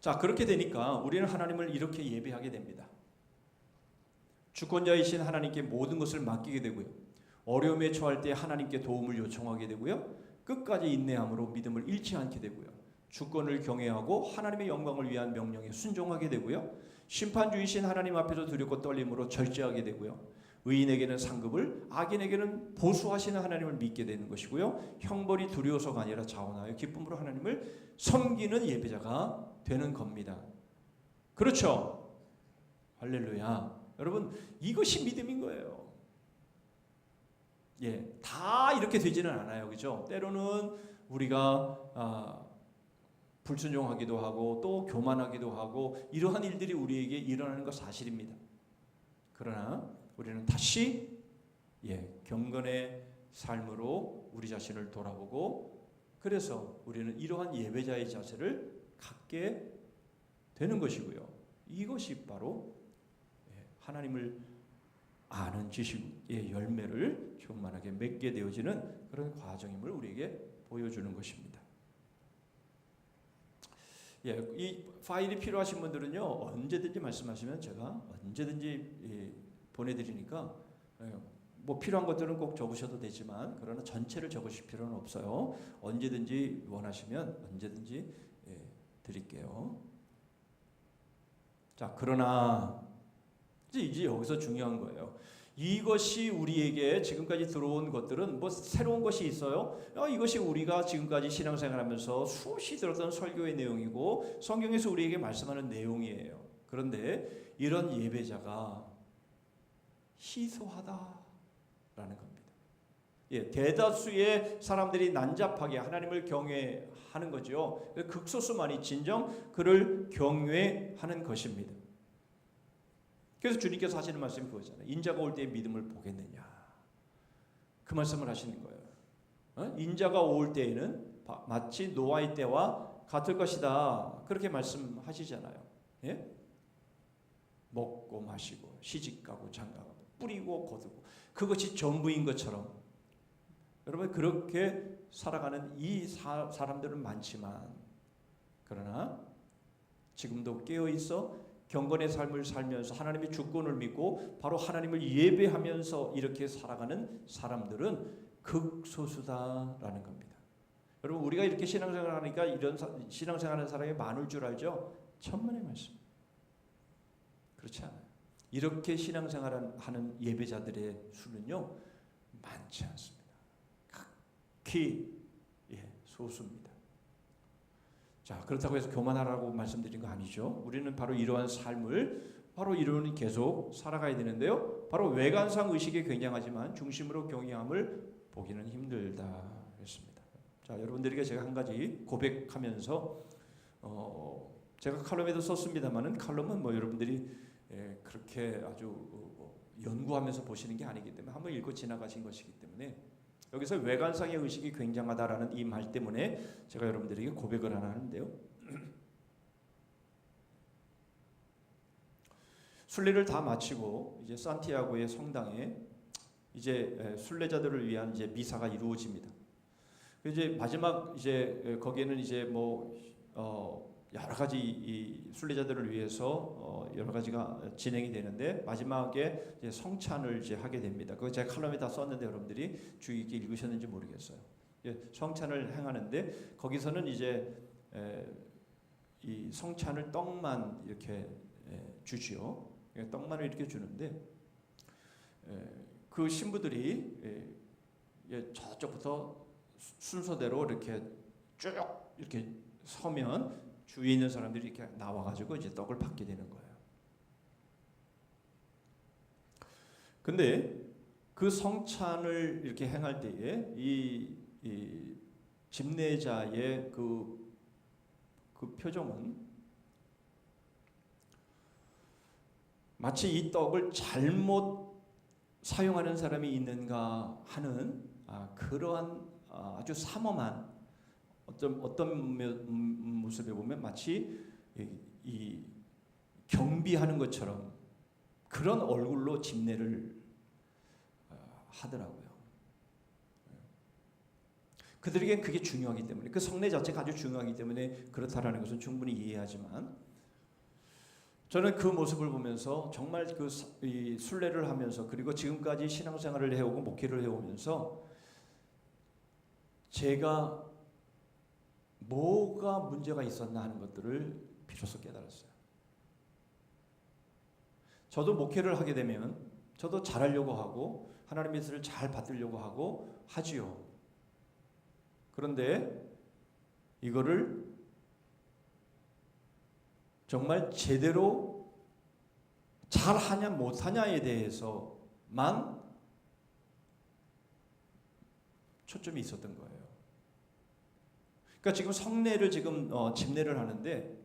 Speaker 3: 자, 그렇게 되니까 우리는 하나님을 이렇게 예배하게 됩니다. 주권자이신 하나님께 모든 것을 맡기게 되고요. 어려움에 처할 때 하나님께 도움을 요청하게 되고요. 끝까지 인내함으로 믿음을 잃지 않게 되고요. 주권을 경외하고 하나님의 영광을 위한 명령에 순종하게 되고요. 심판주이신 하나님 앞에서 두렵고 떨림으로 절제하게 되고요. 의인에게는 상급을, 악인에게는 보수하시는 하나님을 믿게 되는 것이고요. 형벌이 두려워서가 아니라 자원하여 기쁨으로 하나님을 섬기는 예배자가 되는 겁니다. 그렇죠? 할렐루야. 여러분, 이것이 믿음인 거예요. 예, 다 이렇게 되지는 않아요. 그죠? 때로는 우리가 불순종하기도 하고 또 교만하기도 하고 이러한 일들이 우리에게 일어나는 것 사실입니다. 그러나 우리는 다시 경건의 삶으로 우리 자신을 돌아보고 그래서 우리는 이러한 예배자의 자세를 갖게 되는 것이고요. 이것이 바로 하나님을 아는 지식의 열매를 충만하게 맺게 되어지는 그런 과정임을 우리에게 보여주는 것입니다. 이 파일이 필요하신 분들은요, 언제든지 말씀하시면 제가 언제든지 보내드리니까 뭐 필요한 것들은 꼭 적으셔도 되지만 그러나 전체를 적으실 필요는 없어요. 언제든지 원하시면 언제든지 드릴게요. 자, 그러나 이제 여기서 중요한 거예요. 이것이 우리에게 지금까지 들어온 것들은 뭐 새로운 것이 있어요? 이것이 우리가 지금까지 신앙생활하면서 수없이 들었던 설교의 내용이고 성경에서 우리에게 말씀하는 내용이에요. 그런데 이런 예배자가 희소하다라는 겁니다. 대다수의 사람들이 난잡하게 하나님을 경외하는 거죠. 극소수만이 진정 그를 경외하는 것입니다. 그래서 주님께서 하시는 말씀이 그거잖아요. 인자가 올 때의 믿음을 보겠느냐. 그 말씀을 하시는 거예요. 인자가 올 때에는 마치 노아의 때와 같을 것이다. 그렇게 말씀하시잖아요. 예? 먹고 마시고 시집가고 장가가고 뿌리고 거두고 그것이 전부인 것처럼 여러분 그렇게 살아가는 이 사람들은 많지만 그러나 지금도 깨어 있어 경건의 삶을 살면서 하나님의 주권을 믿고 바로 하나님을 예배하면서 이렇게 살아가는 사람들은 극소수다라는 겁니다. 여러분 우리가 이렇게 신앙생활을 하니까 이런 신앙생활하는 사람이 많을 줄 알죠? 천만의 말씀. 그렇지 않아요. 이렇게 신앙생활하는 예배자들의 수는요 많지 않습니다. 극히 소수입니다. 자, 그렇다고 해서 교만하라고 말씀드린 거 아니죠. 우리는 바로 이러한 삶을 바로 이루는 계속 살아가야 되는데요. 바로 외관상 의식이 굉장하지만 중심으로 경외함을 보기는 힘들다 그랬습니다. 자, 여러분들에게 제가 한 가지 고백하면서 제가 칼럼에도 썼습니다만은 칼럼은 뭐 여러분들이 그렇게 아주 연구하면서 보시는 게 아니기 때문에 한번 읽고 지나가신 것이기 때문에 여기서 외관상의 의식이 굉장하다라는 이 말 때문에 제가 여러분들에게 고백을 하나 하는데요. 순례를 다 마치고 이제 산티아고의 성당에 이제 순례자들을 위한 이제 미사가 이루어집니다. 이제 마지막 이제 거기에는 이제 뭐 여러 가지 이 순례자들을 위해서 여러 가지가 진행이 되는데 마지막에 이제 성찬을 이제 하게 됩니다. 그거 제가 칼럼에 다 썼는데 여러분들이 주의 깊게 읽으셨는지 모르겠어요. 성찬을 행하는데 거기서는 이제 이 성찬을 떡만 이렇게 주지요. 떡만을 이렇게 주는데 그 신부들이 저쪽부터 순서대로 이렇게 쭉 이렇게 서면 주위에 있는 사람들이 이렇게 나와가지고 이제 떡을 받게 되는 거예요. 근데 그 성찬을 이렇게 행할 때에 이 집례자의 그 표정은 마치 이 떡을 잘못 사용하는 사람이 있는가 하는 그러한 아주 삼엄한 어떤 모습에 보면 마치 이 경비하는 것처럼 그런 얼굴로 집례를 하더라고요. 그들에게 그게 중요하기 때문에 그 성례 자체가 아주 중요하기 때문에 그렇다라는 것은 충분히 이해하지만 저는 그 모습을 보면서 정말 이 순례를 하면서 그리고 지금까지 신앙생활을 해오고 목회를 해오면서 제가 뭐가 문제가 있었나 하는 것들을 비로소 깨달았어요. 저도 목회를 하게 되면 저도 잘하려고 하고 하나님의 뜻을 잘 받으려고 하고 하지요. 그런데 이거를 정말 제대로 잘하냐 못하냐에 대해서만 초점이 있었던 거예요. 그러니까 지금 성례를 지금 집례를 하는데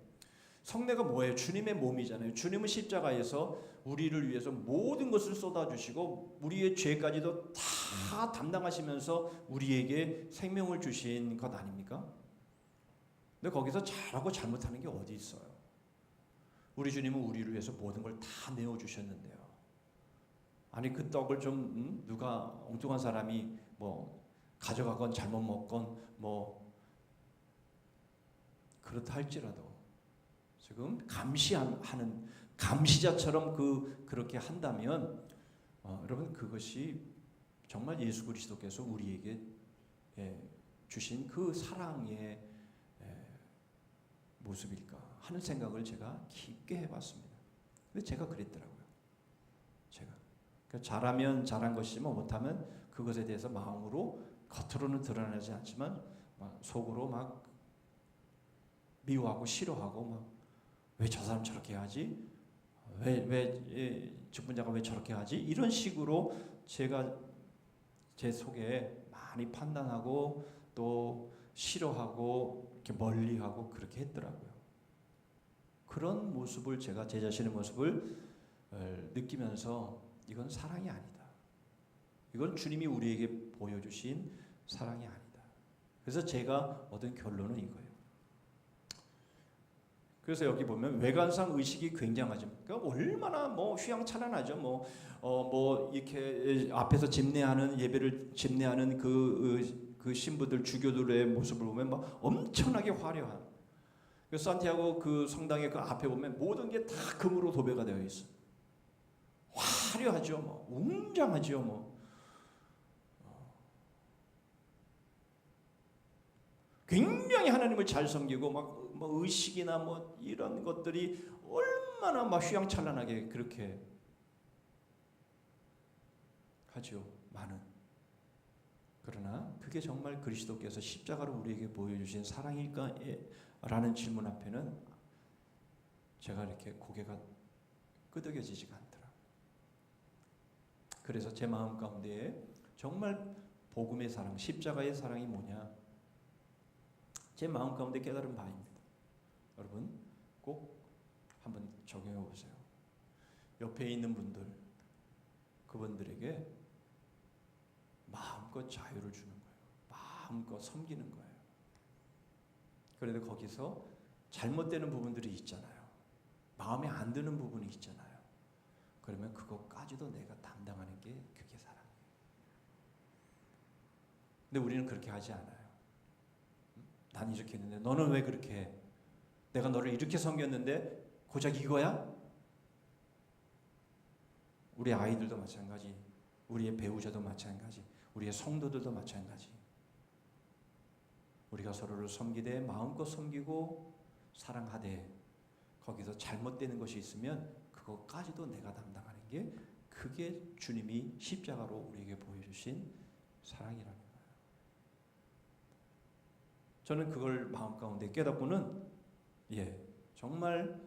Speaker 3: 성례가 뭐예요? 주님의 몸이잖아요. 주님은 십자가에서 우리를 위해서 모든 것을 쏟아주시고 우리의 죄까지도 다 담당하시면서 우리에게 생명을 주신 것 아닙니까? 근데 거기서 잘하고 잘못하는 게 어디 있어요? 우리 주님은 우리를 위해서 모든 걸 다 내어주셨는데요. 아니 그 떡을 좀 누가 엉뚱한 사람이 뭐 가져가건 잘못 먹건 뭐 그렇다 할지라도 지금 감시하는 감시자처럼 그렇게 한다면 여러분 그것이 정말 예수 그리스도께서 우리에게 주신 그 사랑의 모습일까 하는 생각을 제가 깊게 해봤습니다. 근데 제가 그랬더라고요. 그러니까 잘하면 잘한 것이지만 못하면 그것에 대해서 마음으로 겉으로는 드러나지 않지만 속으로 막 미워하고 싫어하고 막 왜 저 사람 저렇게 하지? 왜 직분자가 왜 저렇게 하지? 이런 식으로 제가 제 속에 많이 판단하고 또 싫어하고 이렇게 멀리하고 그렇게 했더라고요. 그런 모습을 제가 제 자신의 모습을 느끼면서 이건 사랑이 아니다. 이건 주님이 우리에게 보여주신 사랑이 아니다. 그래서 제가 얻은 결론은 이거예요. 그래서 여기 보면 외관상 의식이 굉장하죠. 그러니까 얼마나 뭐 휘황찬란하죠. 뭐 이렇게 앞에서 집례하는 예배를 집례하는 그 신부들 주교들의 모습을 보면 막 엄청나게 화려한. 그 산티아고 그 성당의 그 앞에 보면 모든 게 다 금으로 도배가 되어 있어. 화려하죠. 뭐 웅장하죠. 뭐 굉장히 하나님을 잘 섬기고 뭐 의식이나 뭐 이런 것들이 얼마나 막 휘황찬란하게 그렇게 하죠. 많은. 그러나 그게 정말 그리스도께서 십자가로 우리에게 보여주신 사랑일까? 라는 질문 앞에는 제가 이렇게 고개가 끄덕여지지가 않더라. 그래서 제 마음 가운데에 정말 복음의 사랑, 십자가의 사랑이 뭐냐? 제 마음 가운데 깨달은 바입니다. 여러분 꼭 한번 적용해 보세요. 옆에 있는 분들, 그분들에게 마음껏 자유를 주는 거예요. 마음껏 섬기는 거예요. 그런데 거기서 잘못되는 부분들이 있잖아요. 마음에 안 드는 부분이 있잖아요. 그러면 그것까지도 내가 담당하는 게 그게 사랑이에요. 근데 우리는 그렇게 하지 않아요. 난 이렇게 했는데 너는 왜 그렇게 해? 내가 너를 이렇게 섬겼는데 고작 이거야? 우리 아이들도 마찬가지, 우리의 배우자도 마찬가지, 우리의 성도들도 마찬가지. 우리가 서로를 섬기되 마음껏 섬기고 사랑하되 거기서 잘못되는 것이 있으면 그것까지도 내가 담당하는 게 그게 주님이 십자가로 우리에게 보여주신 사랑이라는 거예요. 저는 그걸 마음 가운데 깨닫고는 정말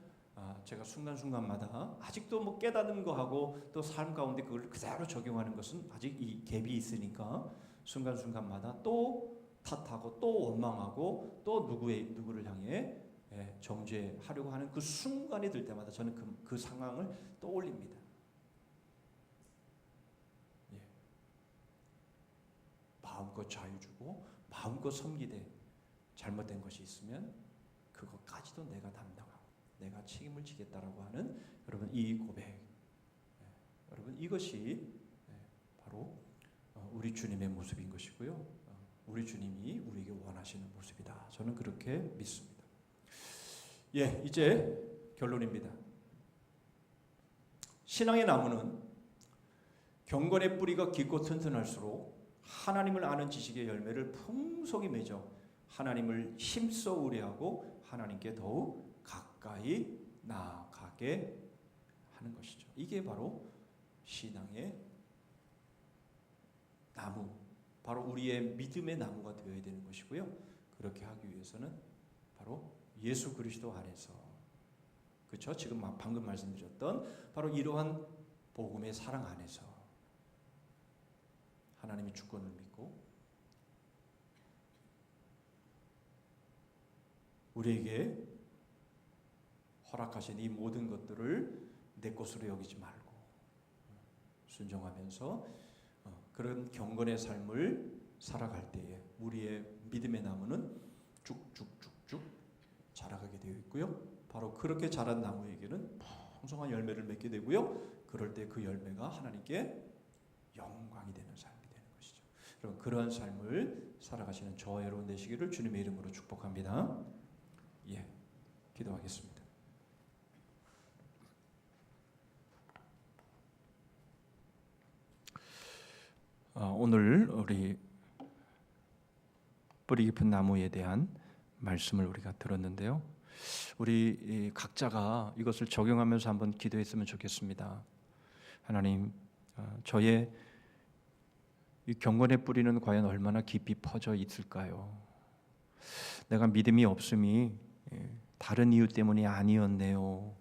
Speaker 3: 제가 순간순간마다 아직도 뭐 깨닫는 거하고 또 삶 가운데 그걸 그대로 적용하는 것은 아직 이 갭이 있으니까 순간순간마다 또 탓하고 또 원망하고 또 누구를 향해 정죄하려고 하는 그 순간이 들 때마다 저는 그 상황을 떠올립니다. 마음껏 자유 주고 마음껏 섬기되 잘못된 것이 있으면 그것까지도 내가 담당하고 내가 책임을 지겠다라고 하는 여러분 이 고백, 여러분 이것이 바로 우리 주님의 모습인 것이고요. 우리 주님이 우리에게 원하시는 모습이다. 저는 그렇게 믿습니다. 이제 결론입니다. 신앙의 나무는 경건의 뿌리가 깊고 튼튼할수록 하나님을 아는 지식의 열매를 풍성히 맺어 하나님을 힘써 의뢰하고 하나님께 더욱 가까이 나아가게 하는 것이죠. 이게 바로 신앙의 나무, 바로 우리의 믿음의 나무가 되어야 되는 것이고요. 그렇게 하기 위해서는 바로 예수 그리스도 안에서, 그렇죠? 지금 방금 말씀드렸던 바로 이러한 복음의 사랑 안에서 하나님의 주권을 믿고 우리에게 허락하신 이 모든 것들을 내 것으로 여기지 말고 순종하면서 그런 경건의 삶을 살아갈 때에 우리의 믿음의 나무는 쭉쭉쭉쭉 자라가게 되어 있고요. 바로 그렇게 자란 나무에게는 풍성한 열매를 맺게 되고요. 그럴 때 그 열매가 하나님께 영광이 되는 삶이 되는 것이죠. 여러분 그러한 삶을 살아가시는 저와 여러분 되시기를 주님의 이름으로 축복합니다. 기도하겠습니다. 오늘 우리 뿌리 깊은 나무에 대한 말씀을 우리가 들었는데요. 우리 각자가 이것을 적용하면서 한번 기도했으면 좋겠습니다. 하나님, 저의 이 경건의 뿌리는 과연 얼마나 깊이 퍼져 있을까요? 내가 믿음이 없음이 다른 이유 때문이 아니었네요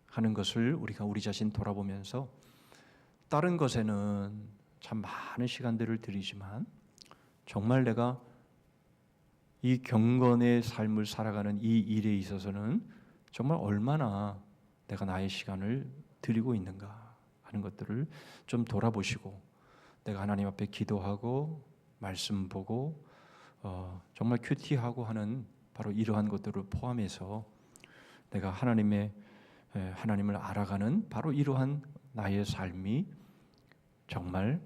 Speaker 3: 하는 것을 우리가 우리 자신 돌아보면서 다른 것에는 참 많은 시간들을 들이지만 정말 내가 이 경건의 삶을 살아가는 이 일에 있어서는 정말 얼마나 내가 나의 시간을 드리고 있는가 하는 것들을 좀 돌아보시고 내가 하나님 앞에 기도하고 말씀 보고 정말 큐티하고 하는 바로 이러한 것들을 포함해서
Speaker 1: 내가 하나님을 알아가는 바로 이러한 나의 삶이 정말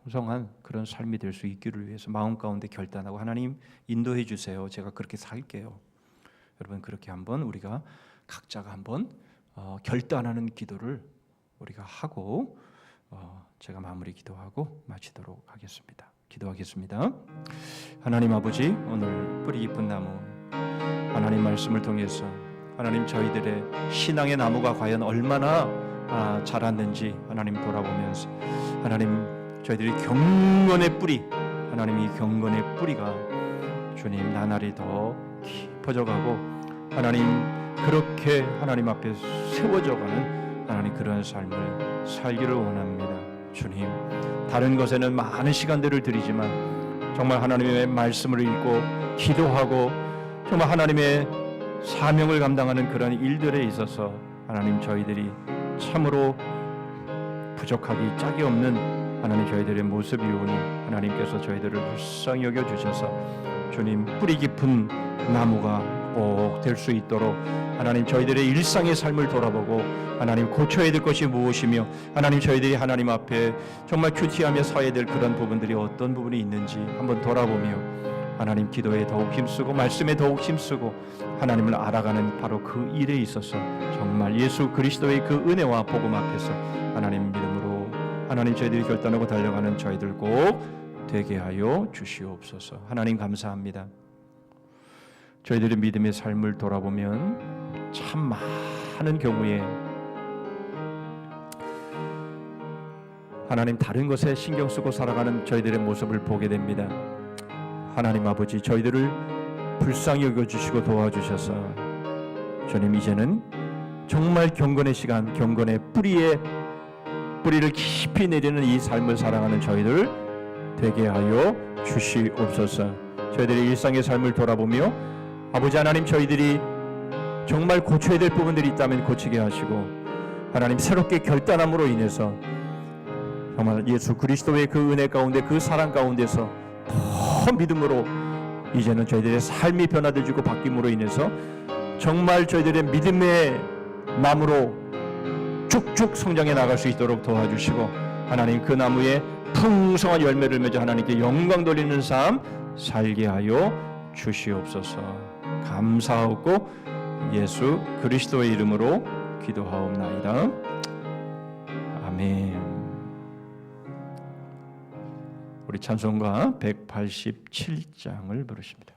Speaker 1: 풍성한 그런 삶이 될 수 있기를 위해서 마음 가운데 결단하고 하나님 인도해 주세요. 제가 그렇게 살게요. 여러분 그렇게 한번 우리가 각자가 한번 결단하는 기도를 우리가 하고 제가 마무리 기도하고 마치도록 하겠습니다. 기도하겠습니다. 하나님 아버지, 오늘 뿌리 깊은 나무 하나님 말씀을 통해서 하나님 저희들의 신앙의 나무가 과연 얼마나 자랐는지 하나님 돌아보면서 하나님 저희들이 경건의 뿌리, 하나님 이 경건의 뿌리가 주님 나날이 더 깊어져가고 하나님 그렇게 하나님 앞에 세워져가는 하나님 그런 삶을 살기를 원합니다. 주님, 다른 것에는 많은 시간들을 드리지만 정말 하나님의 말씀을 읽고 기도하고 정말 하나님의 사명을 감당하는 그런 일들에 있어서 하나님 저희들이 참으로 부족하기 짝이 없는 하나님 저희들의 모습이오니 하나님께서 저희들을 불쌍히 여겨주셔서 주님 뿌리 깊은 나무가 꼭 될 수 있도록 하나님 저희들의 일상의 삶을 돌아보고 하나님 고쳐야 될 것이 무엇이며 하나님 저희들이 하나님 앞에 정말 큐티하며 서야 될 그런 부분들이 어떤 부분이 있는지 한번 돌아보며 하나님 기도에 더욱 힘쓰고 말씀에 더욱 힘쓰고 하나님을 알아가는 바로 그 일에 있어서 정말 예수 그리스도의 그 은혜와 복음 앞에서 하나님 믿음으로 하나님 저희들이 결단하고 달려가는 저희들 꼭 되게 하여 주시옵소서. 하나님 감사합니다. 저희들의 믿음의 삶을 돌아보면 참 많은 경우에 하나님 다른 것에 신경 쓰고 살아가는 저희들의 모습을 보게 됩니다. 하나님 아버지 저희들을 불쌍히 여겨주시고 도와주셔서 주님 이제는 정말 경건의 시간, 경건의 뿌리를 깊이 내리는 이 삶을 살아가는 저희들 되게 하여 주시옵소서. 저희들의 일상의 삶을 돌아보며 아버지 하나님 저희들이 정말 고쳐야 될 부분들이 있다면 고치게 하시고 하나님 새롭게 결단함으로 인해서 정말 예수 그리스도의 그 은혜 가운데 그 사랑 가운데서 더 믿음으로 이제는 저희들의 삶이 변화되고 바뀜으로 인해서 정말 저희들의 믿음의 나무로 쭉쭉 성장해 나갈 수 있도록 도와주시고 하나님 그 나무에 풍성한 열매를 맺어 하나님께 영광 돌리는 삶 살게 하여 주시옵소서. 감사하고 예수 그리스도의 이름으로 기도하옵나이다. 아멘. 우리 찬송가 187장을 부르십니다.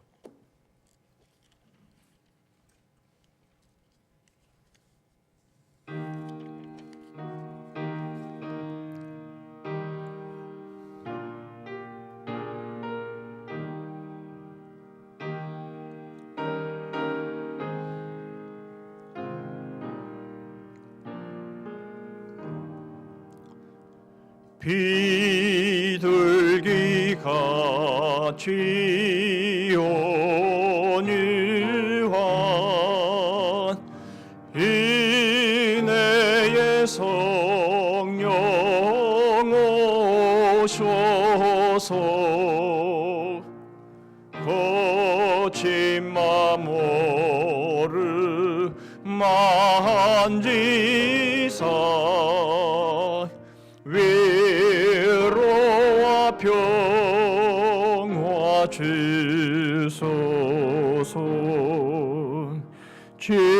Speaker 1: 비둘기같이 온유한 인내의 성령 오셔서 거친 마모를 만지사 위로와 평화 주소서. 진리의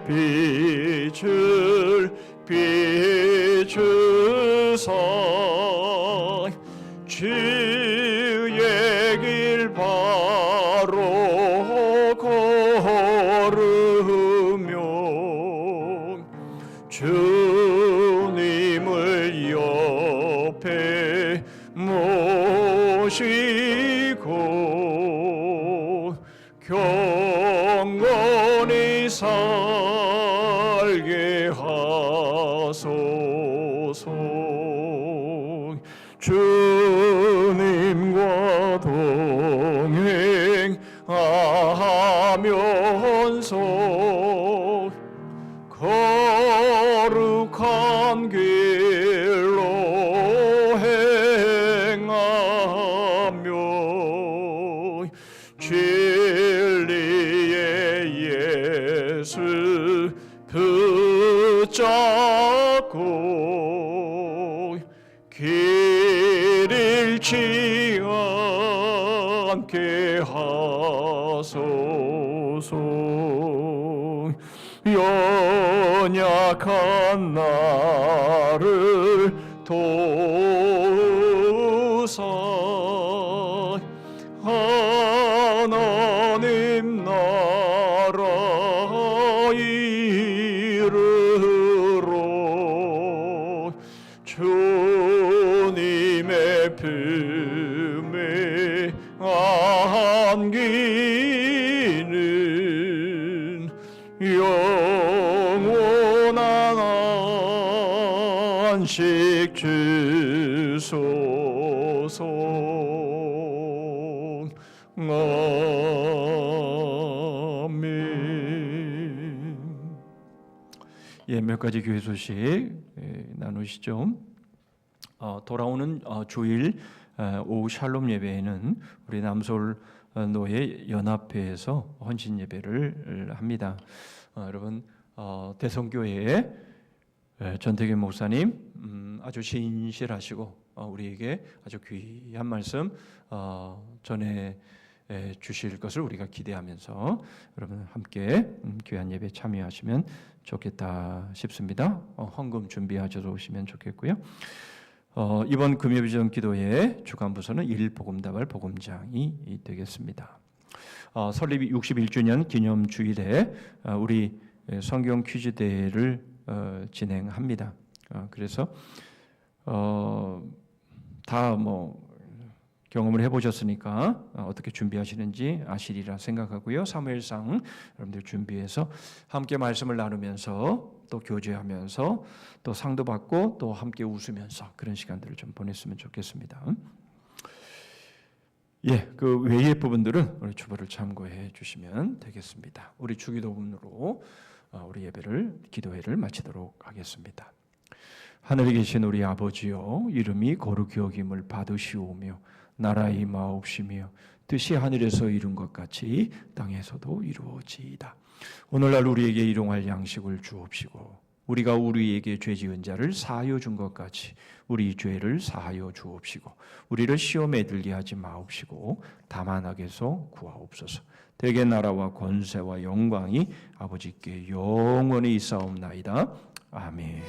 Speaker 1: 빛을 비추사 주의 길 바로 걸으며 주님을 옆에 모시고 경건히 살게 하소서. 주님과 동행하면서 거룩한 길로 행하며 진리 길 잃지 않게 하소서. 연약한 나를 도우사 하나님 나라 이르러 주님의 품에 안기는 영원한 안식 주소서. 아멘. 예, 몇 가지 교회 소식 나누시죠. 돌아오는 주일 오후 샬롬 예배에는 우리 남서울 노예 연합회에서 헌신 예배를 합니다. 여러분 대성교회의 전태균 목사님 아주 신실하시고 우리에게 아주 귀한 말씀 전해 주실 것을 우리가 기대하면서 여러분 함께 귀한 예배 참여하시면 좋겠다 싶습니다. 헌금 준비하셔서 오시면 좋겠고요. 이번 금요비전 기도회 주간부서는 일복음다발 복음장이 되겠습니다. 설립 61주년 기념주일에 우리 성경 퀴즈 대회를 진행합니다. 그래서 다 경험을 해보셨으니까 어떻게 준비하시는지 아시리라 생각하고요. 사무엘상 여러분들 준비해서 함께 말씀을 나누면서 또 교제하면서 또 상도 받고 또 함께 웃으면서 그런 시간들을 좀 보냈으면 좋겠습니다. 예, 그 외의 부분들은 우리 주보를 참고해 주시면 되겠습니다. 우리 주기도문으로 우리 예배를 기도회를 마치도록 하겠습니다. 하늘에 계신 우리 아버지여, 이름이 거룩히 여김을 받으시오며 나라의 임하옵시며 뜻이 하늘에서 이룬 것 같이 땅에서도 이루어지이다. 오늘날 우리에게 일용할 양식을 주옵시고 우리가 우리에게 죄 지은 자를 사하여 준 것 같이 우리 죄를 사하여 주옵시고 우리를 시험에 들게 하지 마옵시고 다만 악에서 구하옵소서. 대개 나라와 권세와 영광이 아버지께 영원히 있사옵나이다. 아멘.